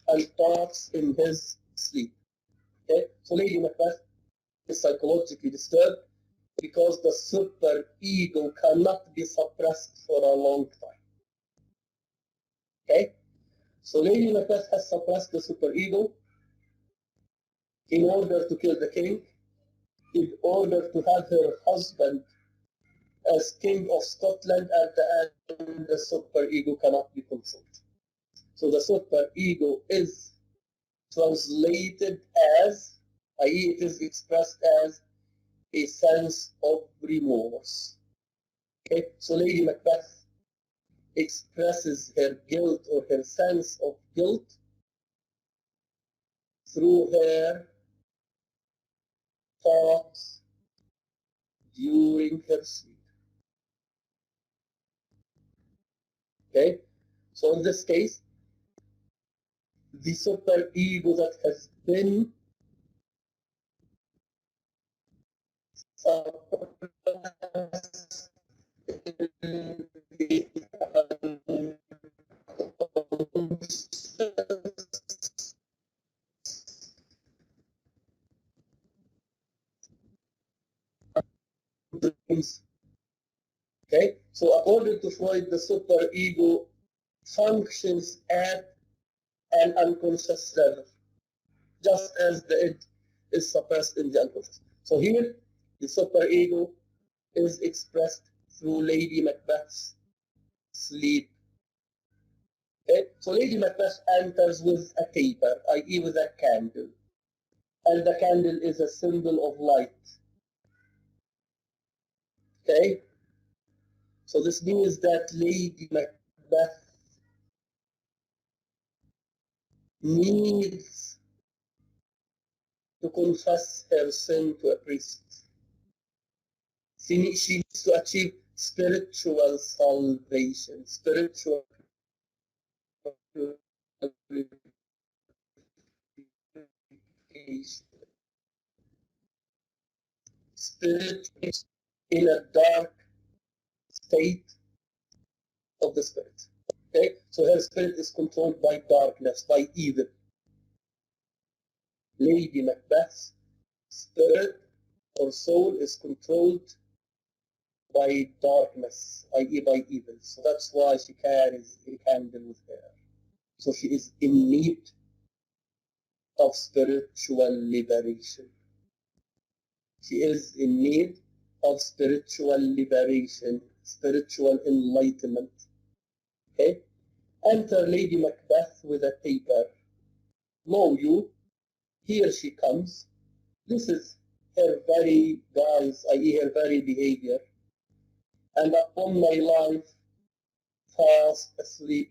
and talks in his sleep. Okay, so Lady Macbeth is psychologically disturbed because the super ego cannot be suppressed for a long time. Okay, so Lady Macbeth has suppressed the super ego in order to kill the king, in order to have her husband as King of Scotland. At the end, the super ego cannot be controlled. So the super ego is translated as, i.e., it is expressed as a sense of remorse. Okay, so Lady Macbeth expresses her guilt or her sense of guilt through her thoughts during her sleep. Okay, so in this case, the super ego that has been suppressed in the unconscious. Okay, so according to Freud, the super ego functions at an unconscious level, just as the id is suppressed in the unconscious. So here, the super ego is expressed through Lady Macbeth's sleep. Okay, so Lady Macbeth enters with a taper, i.e., with a candle, and the candle is a symbol of light. Okay, so this means that Lady Macbeth needs to confess her sin to a priest. She needs to achieve spiritual salvation, spiritual purification. Spirit is in a dark state of the spirit. Okay, so her spirit is controlled by darkness, by evil. Lady Macbeth's spirit or soul is controlled by darkness, i.e., by evil. So that's why she carries a candle with her. So she is in need of spiritual liberation. She is in need of spiritual liberation, spiritual enlightenment. Okay? Enter Lady Macbeth with a taper. Lo you, here she comes. This is her very guise, i.e., her very behavior. And upon my life, fast asleep,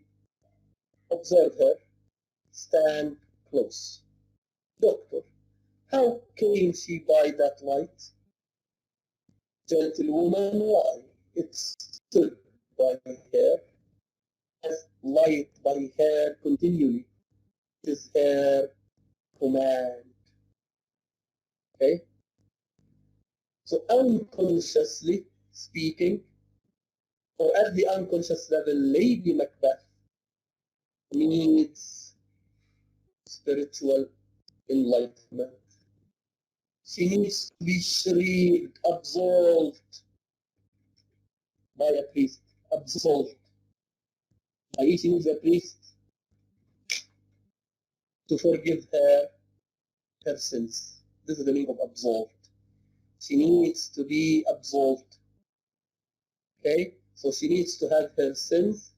observe her, stand close. Doctor, how came she by that light? Gentlewoman, why? It stood by her, as light by her continually, is her command. Okay? So unconsciously speaking, or at the unconscious level, Lady Macbeth needs spiritual enlightenment. She needs to be shrived, absolved by a priest. Absolved. She needs a priest to forgive her sins. This is the meaning of absolved. She needs to be absolved. Okay? So she needs to have her sins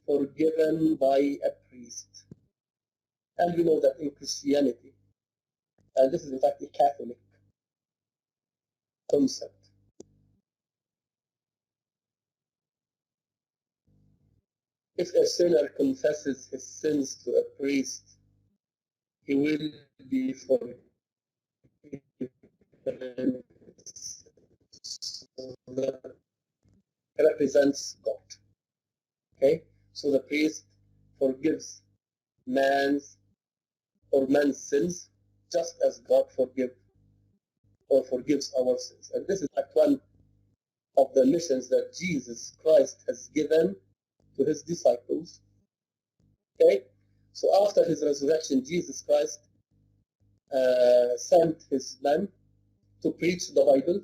forgiven by a priest. And we know that in Christianity, and this is in fact a Catholic concept, if a sinner confesses his sins to a priest, he will be forgiven that represents God. Okay, so the priest forgives man's sins just as God forgives our sins. And this is one of the missions that Jesus Christ has given to his disciples. Okay, so after his resurrection, Jesus Christ sent his men to preach the Bible,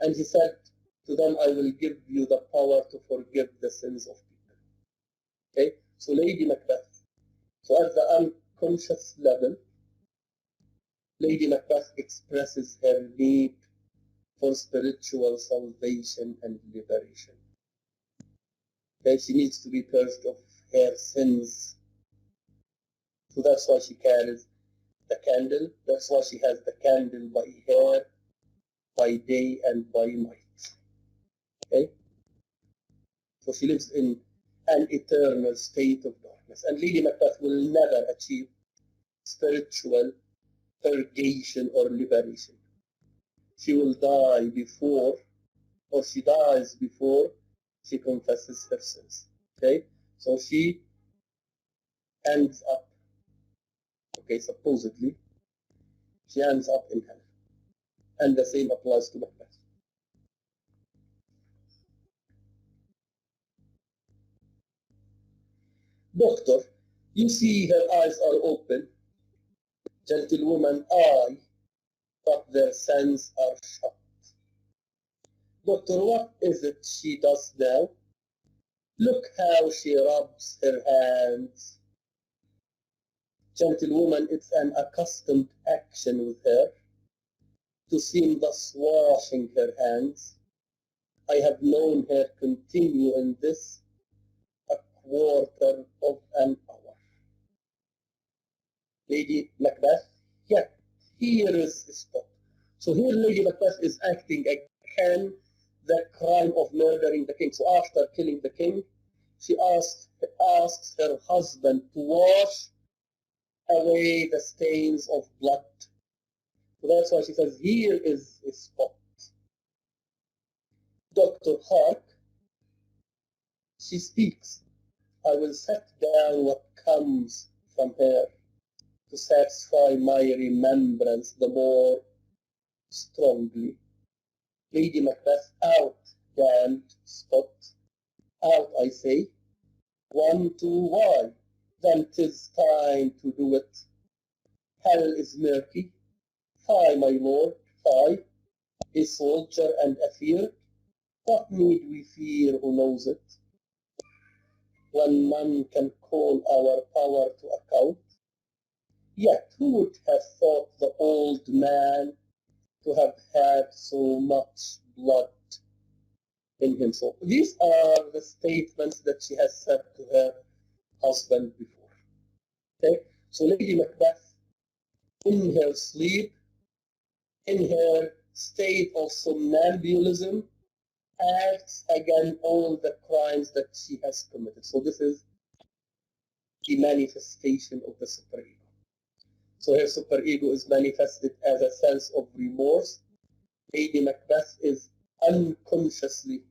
and he said to them, I will give you the power to forgive the sins of people. Okay, so Lady Macbeth, so at the unconscious level, Lady Macbeth expresses her need for spiritual salvation and liberation. Okay, she needs to be purged of her sins. So that's why she carries the candle. That's why she has the candle by her, by day and by night. Okay? So she lives in an eternal state of darkness. And Lady Macbeth will never achieve spiritual purgation or liberation. She will die before, or she dies before she confesses her sins. Okay? So she ends up, okay, supposedly, she ends up in hell. And the same applies to Macbeth. Doctor, you see her eyes are open. Gentlewoman, I, but their senses are shut. Doctor, what is it she does now? Look how she rubs her hands. Gentlewoman, it's an accustomed action with her to seem thus washing her hands. I have known her continue in this a quarter of an hour. Lady Macbeth, yet here is a stop. So here Lady Macbeth is acting again the crime of murdering the king. So after killing the king, she asks her husband to wash away the stains of blood. So that's why she says, here is a spot. Dr. Hark, she speaks. I will set down what comes from her to satisfy my remembrance the more strongly. Lady Macbeth, out, damned spot. Out, I say. 1, 2, why? Then 'tis time to do it. Hell is murky. Fie, my lord, fie. A soldier and a fear. What need we fear who knows it? When none can call our power to account. Yet who would have thought the old man to have had so much blood in him? So these are the statements that she has said to her husband before. Okay, so Lady Macbeth, in her sleep, in her state of somnambulism, acts again all the crimes that she has committed. So this is the manifestation of the superego. So her superego is manifested as a sense of remorse. Lady Macbeth is unconsciously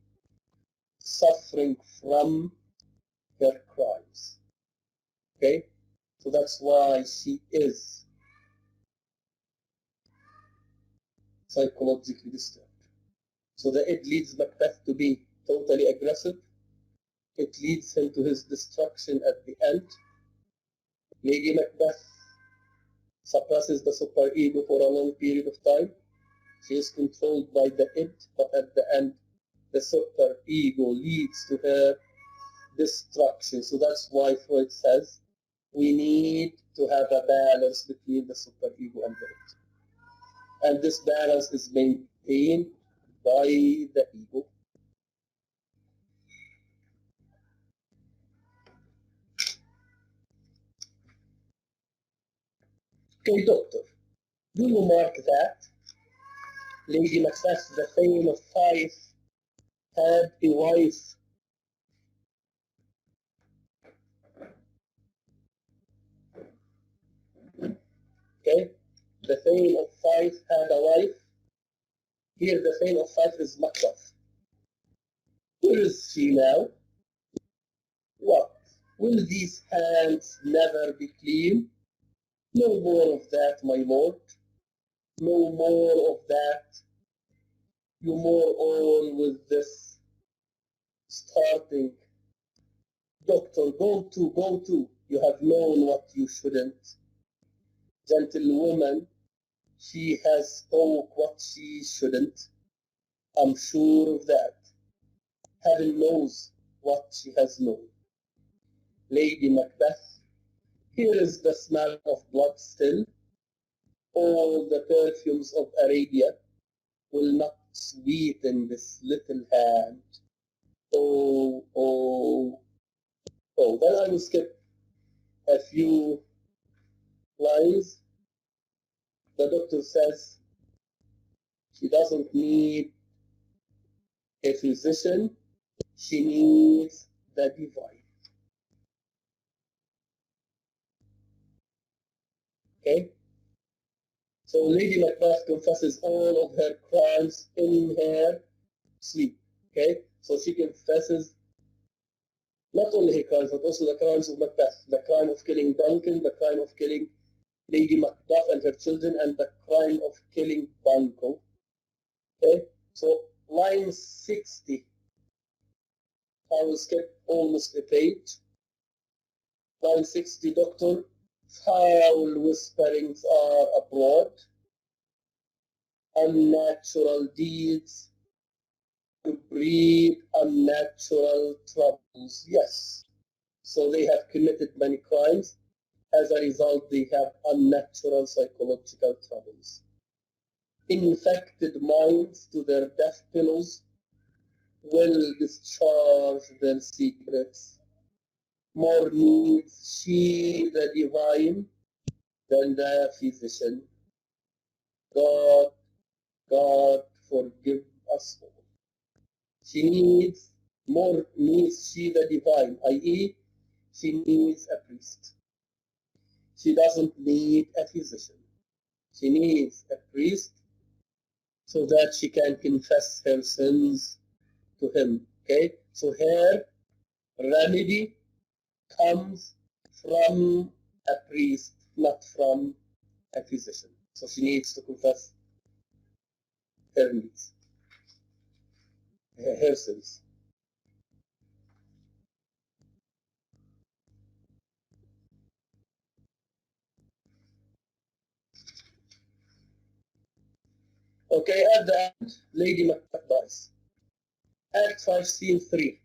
suffering from her crimes. Okay? So that's why she is psychologically disturbed. So it leads Macbeth to be totally aggressive. It leads him to his destruction at the end. Lady Macbeth suppresses the superego for a long period of time. She is controlled by the id, but at the end, the superego leads to her destruction. So that's why Freud says we need to have a balance between the superego and the id. And this balance is maintained by the ego. Okay, doctor, do you mark that? Lady Macbeth, the Thane of Fife, had a wife. Okay, the Thane of Fife had a wife. Here the Thane of 5 is Macduff. Where is she now? What? Will these hands never be clean? No more of that, my lord. No more of that. You more on with this starting. Doctor, go to. You have known what you shouldn't. Gentlewoman, she has spoke what she shouldn't. I'm sure of that. Heaven knows what she has known. Lady Macbeth, here is the smell of blood still. All the perfumes of Arabia will not sweeten this little hand. Oh, oh, oh. Then I will skip a few lines. The doctor says she doesn't need a physician, she needs the divine. Okay? So Lady Macbeth confesses all of her crimes in her sleep. Okay? So she confesses not only her crimes, but also the crimes of Macbeth, the crime of killing Duncan, the crime of killing Lady Macduff and her children, and the crime of killing Banquo. Okay? So line 60, I will skip almost a page. Line 60, Doctor, foul whisperings are abroad, unnatural deeds to breed unnatural troubles. Yes. So they have committed many crimes. As a result, they have unnatural psychological troubles. Infected minds to their death pillows will discharge their secrets. More needs she the divine than the physician. God, God, forgive us all. She needs more needs she the divine, i.e., she needs a priest. She doesn't need a physician. She needs a priest so that she can confess her sins to him. Okay? So her remedy comes from a priest, not from a physician. So she needs to confess her needs, her sins. Okay, at the end, Lady Macbeth dies. Act 5, Scene 3.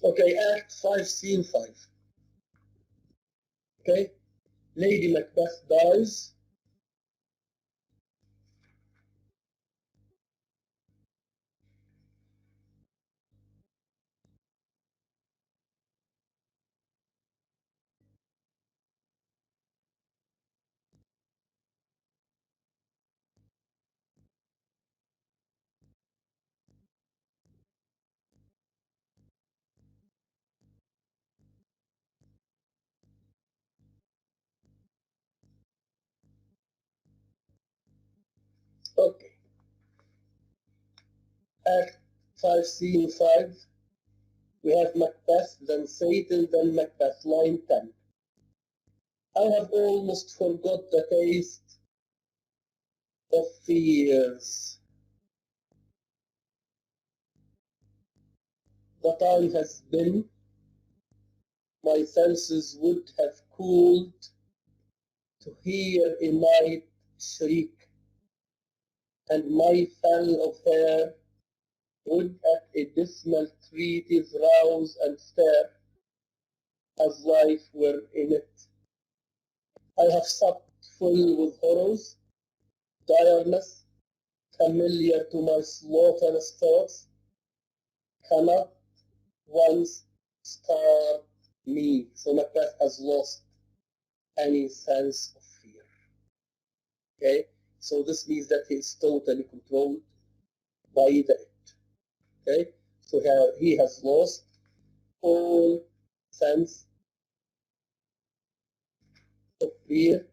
Okay, Act 5, Scene 5. Okay, Lady Macbeth dies. Okay, Act 5, Scene 5. We have Macbeth, then Satan, then Macbeth, line 10. I have almost forgot the taste of fears. The time has been, my senses would have cooled to hear a night shriek, and my fan of hair would at a dismal treatise rouse and stare, as life were in it. I have supped full with horrors, direness, familiar to my slaughterous thoughts, cannot once start me. So Macbeth has lost any sense of fear. Okay, so this means that he is totally controlled by the it. Okay, so he has lost all sense of fear.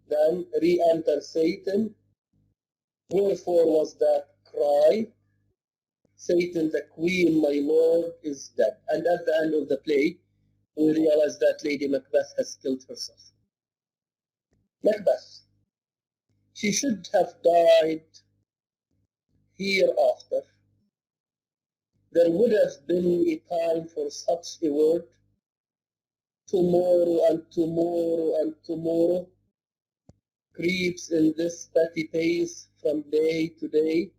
Then re-enter Satan. Wherefore was that cry? Satan, the queen, my lord, is dead. And at the end of the play, we realize that Lady Macbeth has killed herself. Macbeth, she should have died hereafter. There would have been a time for such a word. Tomorrow and tomorrow and tomorrow creeps in this petty pace from day to day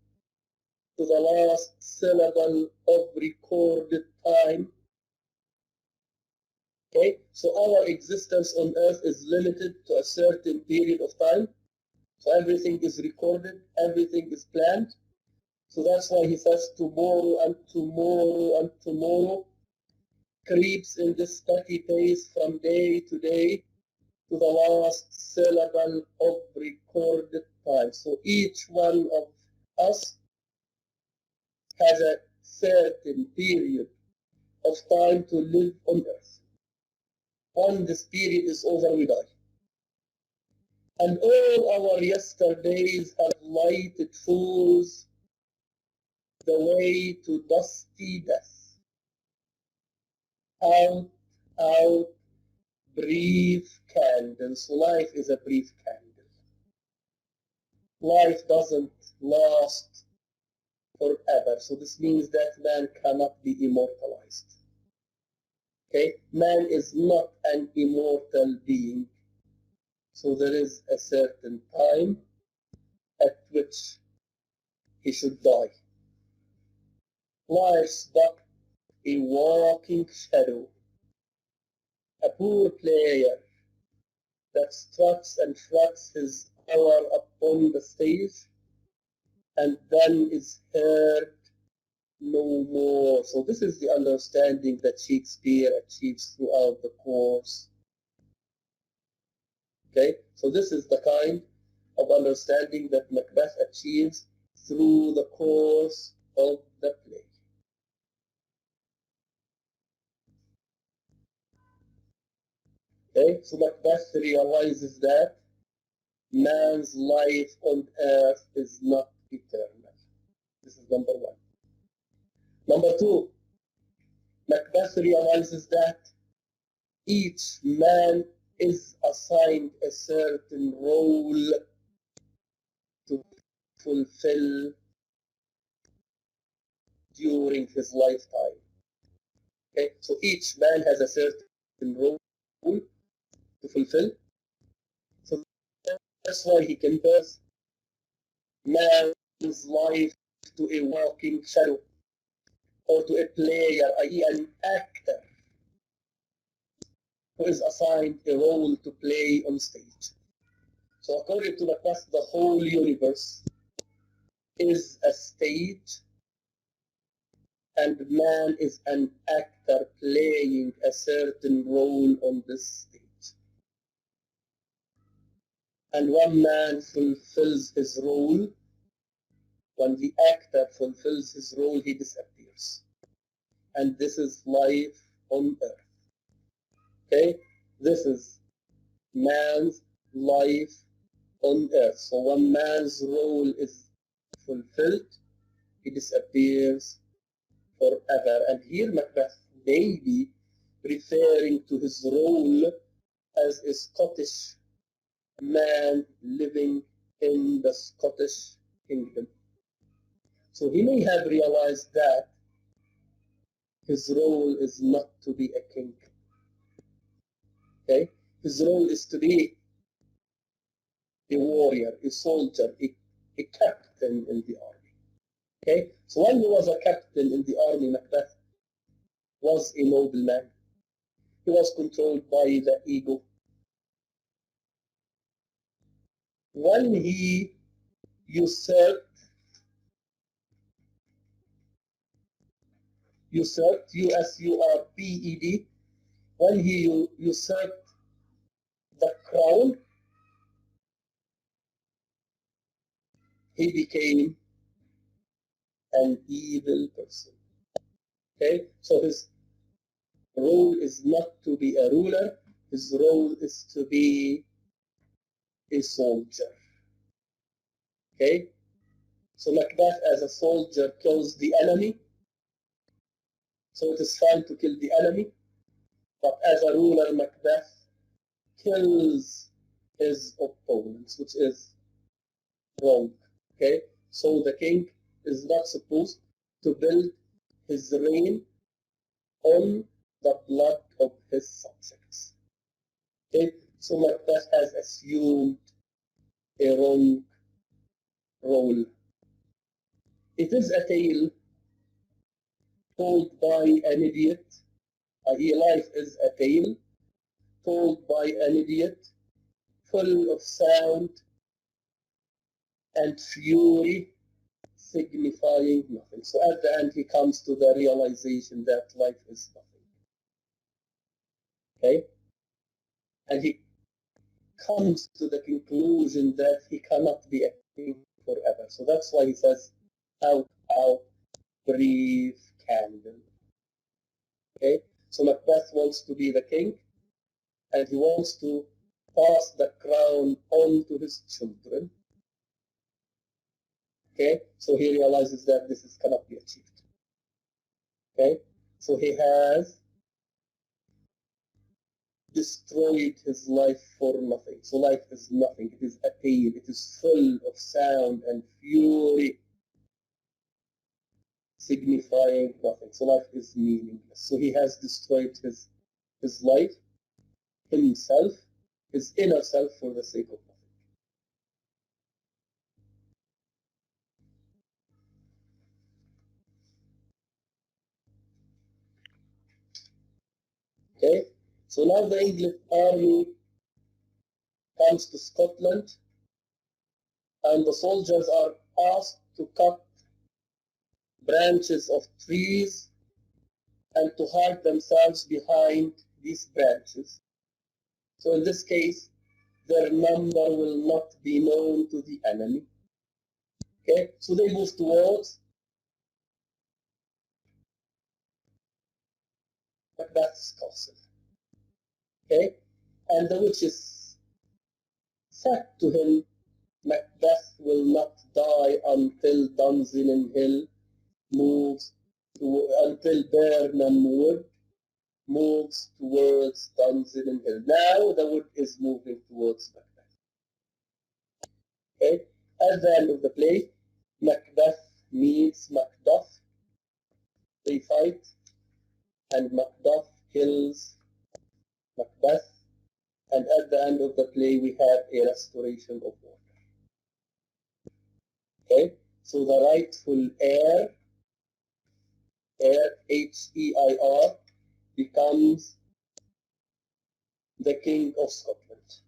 to the last syllable of recorded time. Okay, so our existence on earth is limited to a certain period of time. So everything is recorded, everything is planned. So that's why he says tomorrow and tomorrow and tomorrow creeps in this petty pace from day to day to the last syllable of recorded time. So each one of us has a certain period of time to live on earth. When this period is over, we die. And all our yesterdays have lighted fools the way to dusty death. Out, out, brief candle. So life is a brief candle. Life doesn't last forever. So this means that man cannot be immortalized. Okay? Man is not an immortal being. So there is a certain time at which he should die. Life's but a walking shadow, a poor player that struts and struts his hour upon the stage and then is heard no more. So this is the understanding that Shakespeare achieves throughout the course. Okay, so this is the kind of understanding that Macbeth achieves through the course of the play. Okay, so Macbeth realizes that man's life on earth is not eternal. This is number one. Number two, Macbeth realizes that each man is assigned a certain role to fulfill during his lifetime. Okay, so each man has a certain role to fulfill. So that's why he compares man's life to a walking shadow or to a player, i.e. an actor who is assigned a role to play on stage. So according to Macbeth, the whole universe is a stage and man is an actor playing a certain role on this stage. And when man fulfills his role, when the actor fulfills his role, he disappears. And this is life on earth. Okay? This is man's life on earth. So when man's role is fulfilled, he disappears forever. And here Macbeth may be referring to his role as a Scottish man living in the Scottish kingdom. So he may have realized that his role is not to be a king. Okay? His role is to be a warrior, a soldier, a captain in the army. Okay? So when he was a captain in the army, Macbeth was a noble man. He was controlled by the ego. when he usurped, USURPED, when he usurped the crown, he became an evil person. Okay, so his role is not to be a ruler, his role is to be a soldier. Okay, so Macbeth as a soldier kills the enemy, so it is fine to kill the enemy, but as a ruler, Macbeth kills his opponents, which is wrong. Okay, so the king is not supposed to build his reign on the blood of his subjects. Okay, so Macbeth has assumed a wrong role. It is a tale told by an idiot. Life is a tale told by an idiot, full of sound and fury, signifying nothing. So at the end, he comes to the realization that life is nothing. Okay? And he comes to the conclusion that he cannot be a king forever. So that's why he says, out, out, brief candle. Okay? So Macbeth wants to be the king, and he wants to pass the crown on to his children. Okay? So he realizes that this cannot be achieved. Okay? So he has destroyed his life for nothing. So life is nothing. It is a tale. It is full of sound and fury, signifying nothing. So life is meaningless. So he has destroyed his life, himself, his inner self for the sake of nothing. Okay? So now the English army comes to Scotland, and the soldiers are asked to cut branches of trees and to hide themselves behind these branches. So in this case, their number will not be known to the enemy. Okay, so they move towards Macbeth's castle. Okay, and the witches said to him, Macbeth will not die until Dunsinane Hill moves until Birnam Wood moves towards Dunsinane Hill. Now the wood is moving towards Macbeth. Okay, at the end of the play, Macbeth meets Macduff. They fight, and Macduff kills Macbeth, and at the end of the play we have a restoration of order. Okay, so the rightful heir, H-E-I-R, becomes the King of Scotland.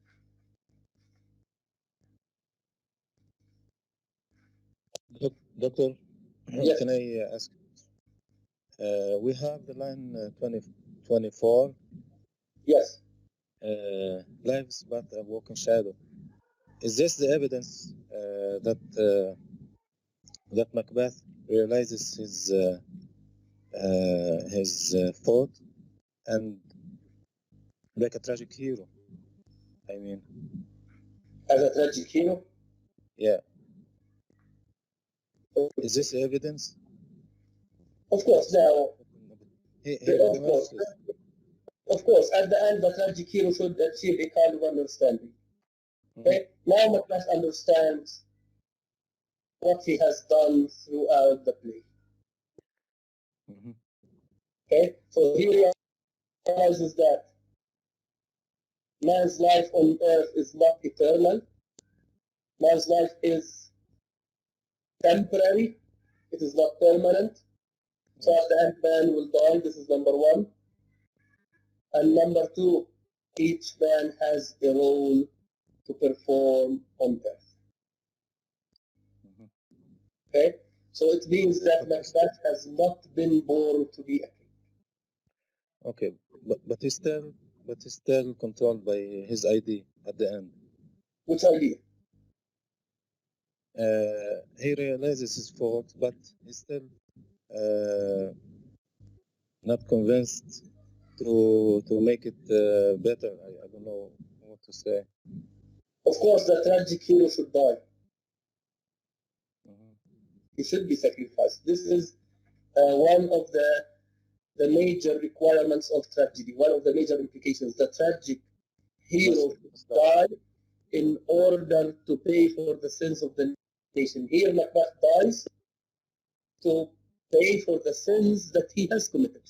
Doctor, Yes. can I ask? We have the line 24. Yes. Life is but a walking shadow. Is this the evidence that Macbeth realizes his fault and like a tragic hero? I mean, as a tragic hero? yeah. Is this evidence? Of course, now. Of course. Of course, at the end, the tragic hero should achieve a kind of understanding. Okay? Now Macbeth understands what he has done throughout the play. Okay? So he realizes that man's life on earth is not eternal. Man's life is temporary. It is not permanent. So at the end, man will die. This is number one. And number two, each man has a role to perform on earth. Mhm. Okay? So it means that Macbeth has not been born to be a king. Okay, but he's still controlled by his ID at the end. Which idea? He realizes his fault, but he's still not convinced to make it better. I don't know what to say. Of course, the tragic hero should die. Mhm. He should be sacrificed. This is one of the major requirements of tragedy, one of the major implications. The tragic hero should die in order to pay for the sins of the nation. Here, Macbeth dies to pay for the sins that he has committed.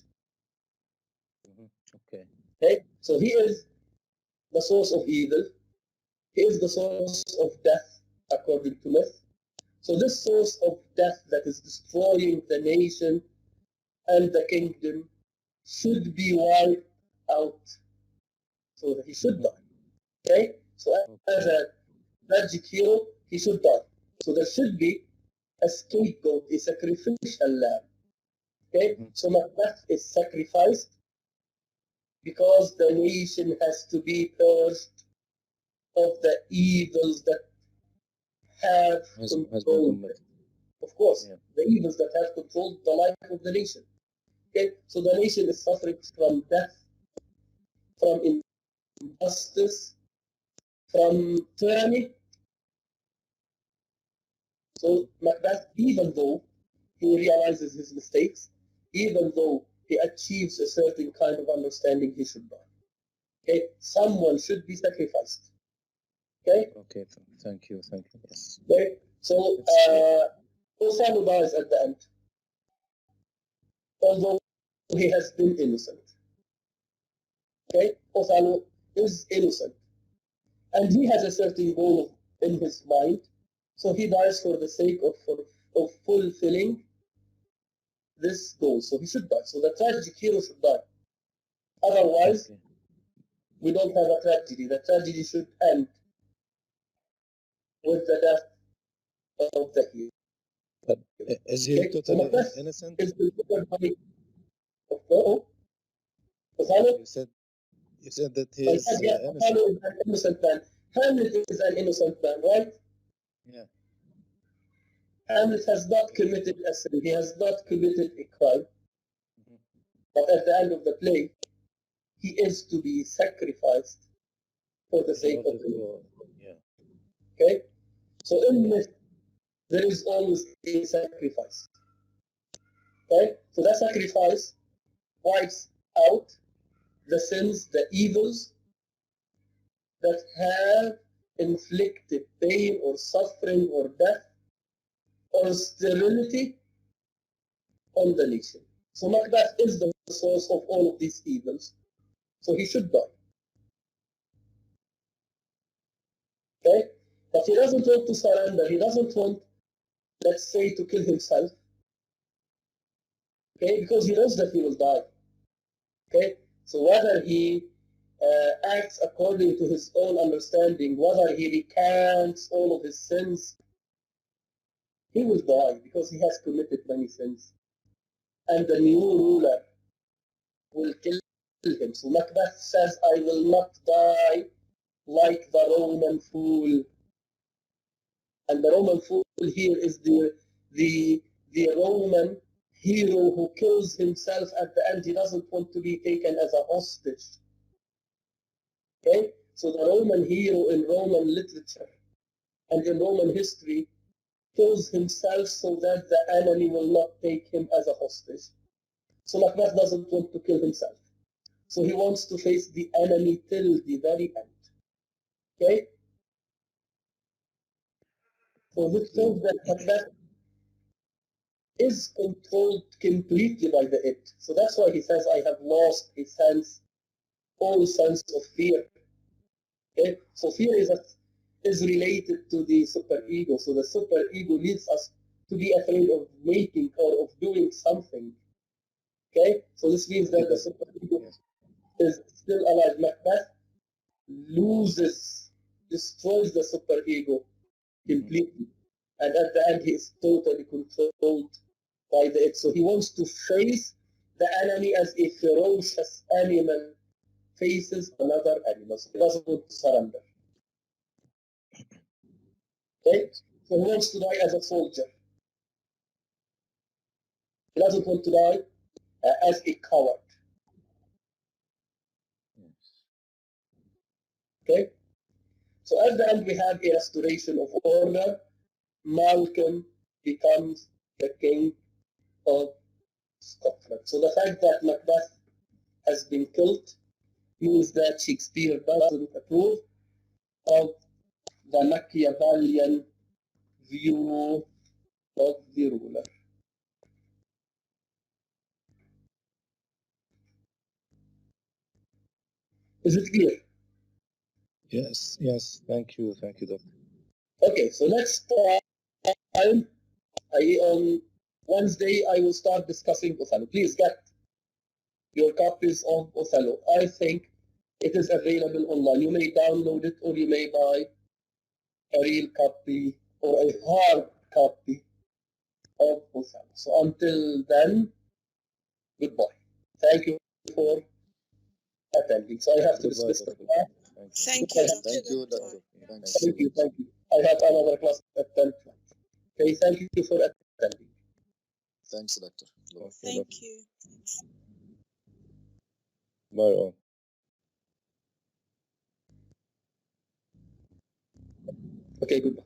Mhm. Okay. Okay? So he is the source of evil. He is the source of death, according to myth. So this source of death that is destroying the nation and the kingdom should be wiped out, so that he should Mhm. die. Okay? So as Okay. a tragic hero, he should die. So there should be a scapegoat, a sacrificial lamb. Okay? Mhm. So Macbeth is sacrificed because the nation has to be purged of the evils that have Has been controlled it. committed. Of course, Yeah. the evils that have controlled the life of the nation. Okay? So the nation is suffering from death, from injustice, from tyranny. So Macbeth, even though he realizes his mistakes, even though he achieves a certain kind of understanding, he should die. Okay? Someone should be sacrificed. Okay? Okay. Thank you. Yes. Okay? So It's clear. Othello dies at the end, although he has been innocent. Okay? Othello is innocent. And he has a certain goal in his mind. So he dies for the sake of fulfilling this goal. So he should die. So the tragic hero should die. Otherwise, Okay. we don't have a tragedy. The tragedy should end with the death of the hero. But is he Okay? So totally Macbeth innocent? is considered by Othello. You said that he I is said, yes, innocent. Othello is an innocent man. Hamlet is an innocent man, right? Yeah. Hamlet has not committed a sin. He has not committed a crime. Mhm. But at the end of the play, he is to be sacrificed for the In sake order of him. to, yeah. Okay? So in myth, there is always a sacrifice. Okay? So that sacrifice wipes out the sins, the evils that have inflicted pain or suffering or death or sterility on the nation. So Macbeth is the source of all of these evils. So he should die. Okay? But he doesn't want to surrender. He doesn't want, let's say, to kill himself. Okay? Because he knows that he will die. Okay? So whether he acts according to his own understanding, whether he recants all of his sins, he will die because he has committed many sins. And the new ruler will kill him. So Macbeth says, I will not die like the Roman fool. And the Roman fool here is the Roman hero who kills himself at the end. He doesn't want to be taken as a hostage. Okay? So the Roman hero in Roman literature and in Roman history kills himself so that the enemy will not take him as a hostage. So Macbeth doesn't want to kill himself. So he wants to face the enemy till the very end. Okay? So this shows that Macbeth is controlled completely by the it. So that's why he says, I have lost a sense, all sense of fear. Okay? So fear is related to the superego. So the superego leads us to be afraid of making or of doing something. Okay? So this means that the superego Yes. is still alive. Macbeth loses destroys the superego completely. And at the end, he is totally controlled by the id. So he wants to face the enemy as a ferocious animal faces another animal. So he doesn't want to surrender. Okay? So he wants to die as a soldier. He doesn't want to die as a coward. Okay? So at the end, we have a restoration of order. Malcolm becomes the king of Scotland. So the fact that Macbeth has been killed means that Shakespeare doesn't approve of the Machiavellian view of the ruler. Is it clear? Yes, yes. Thank you, Doctor. Okay, so next time, on Wednesday, I will start discussing Othello. Please get your copies of Othello. I think it is available online. You may download it or you may buy a real copy or a hard copy of Othello. So until then, goodbye. Thank you for attending. So I have to dismiss the class. Thank you, Doctor. Thank you, Doctor. Thank you. I have another class at 10. Okay, thank you for attending. Thanks, Doctor. Thank you. Bye all. Okay, goodbye.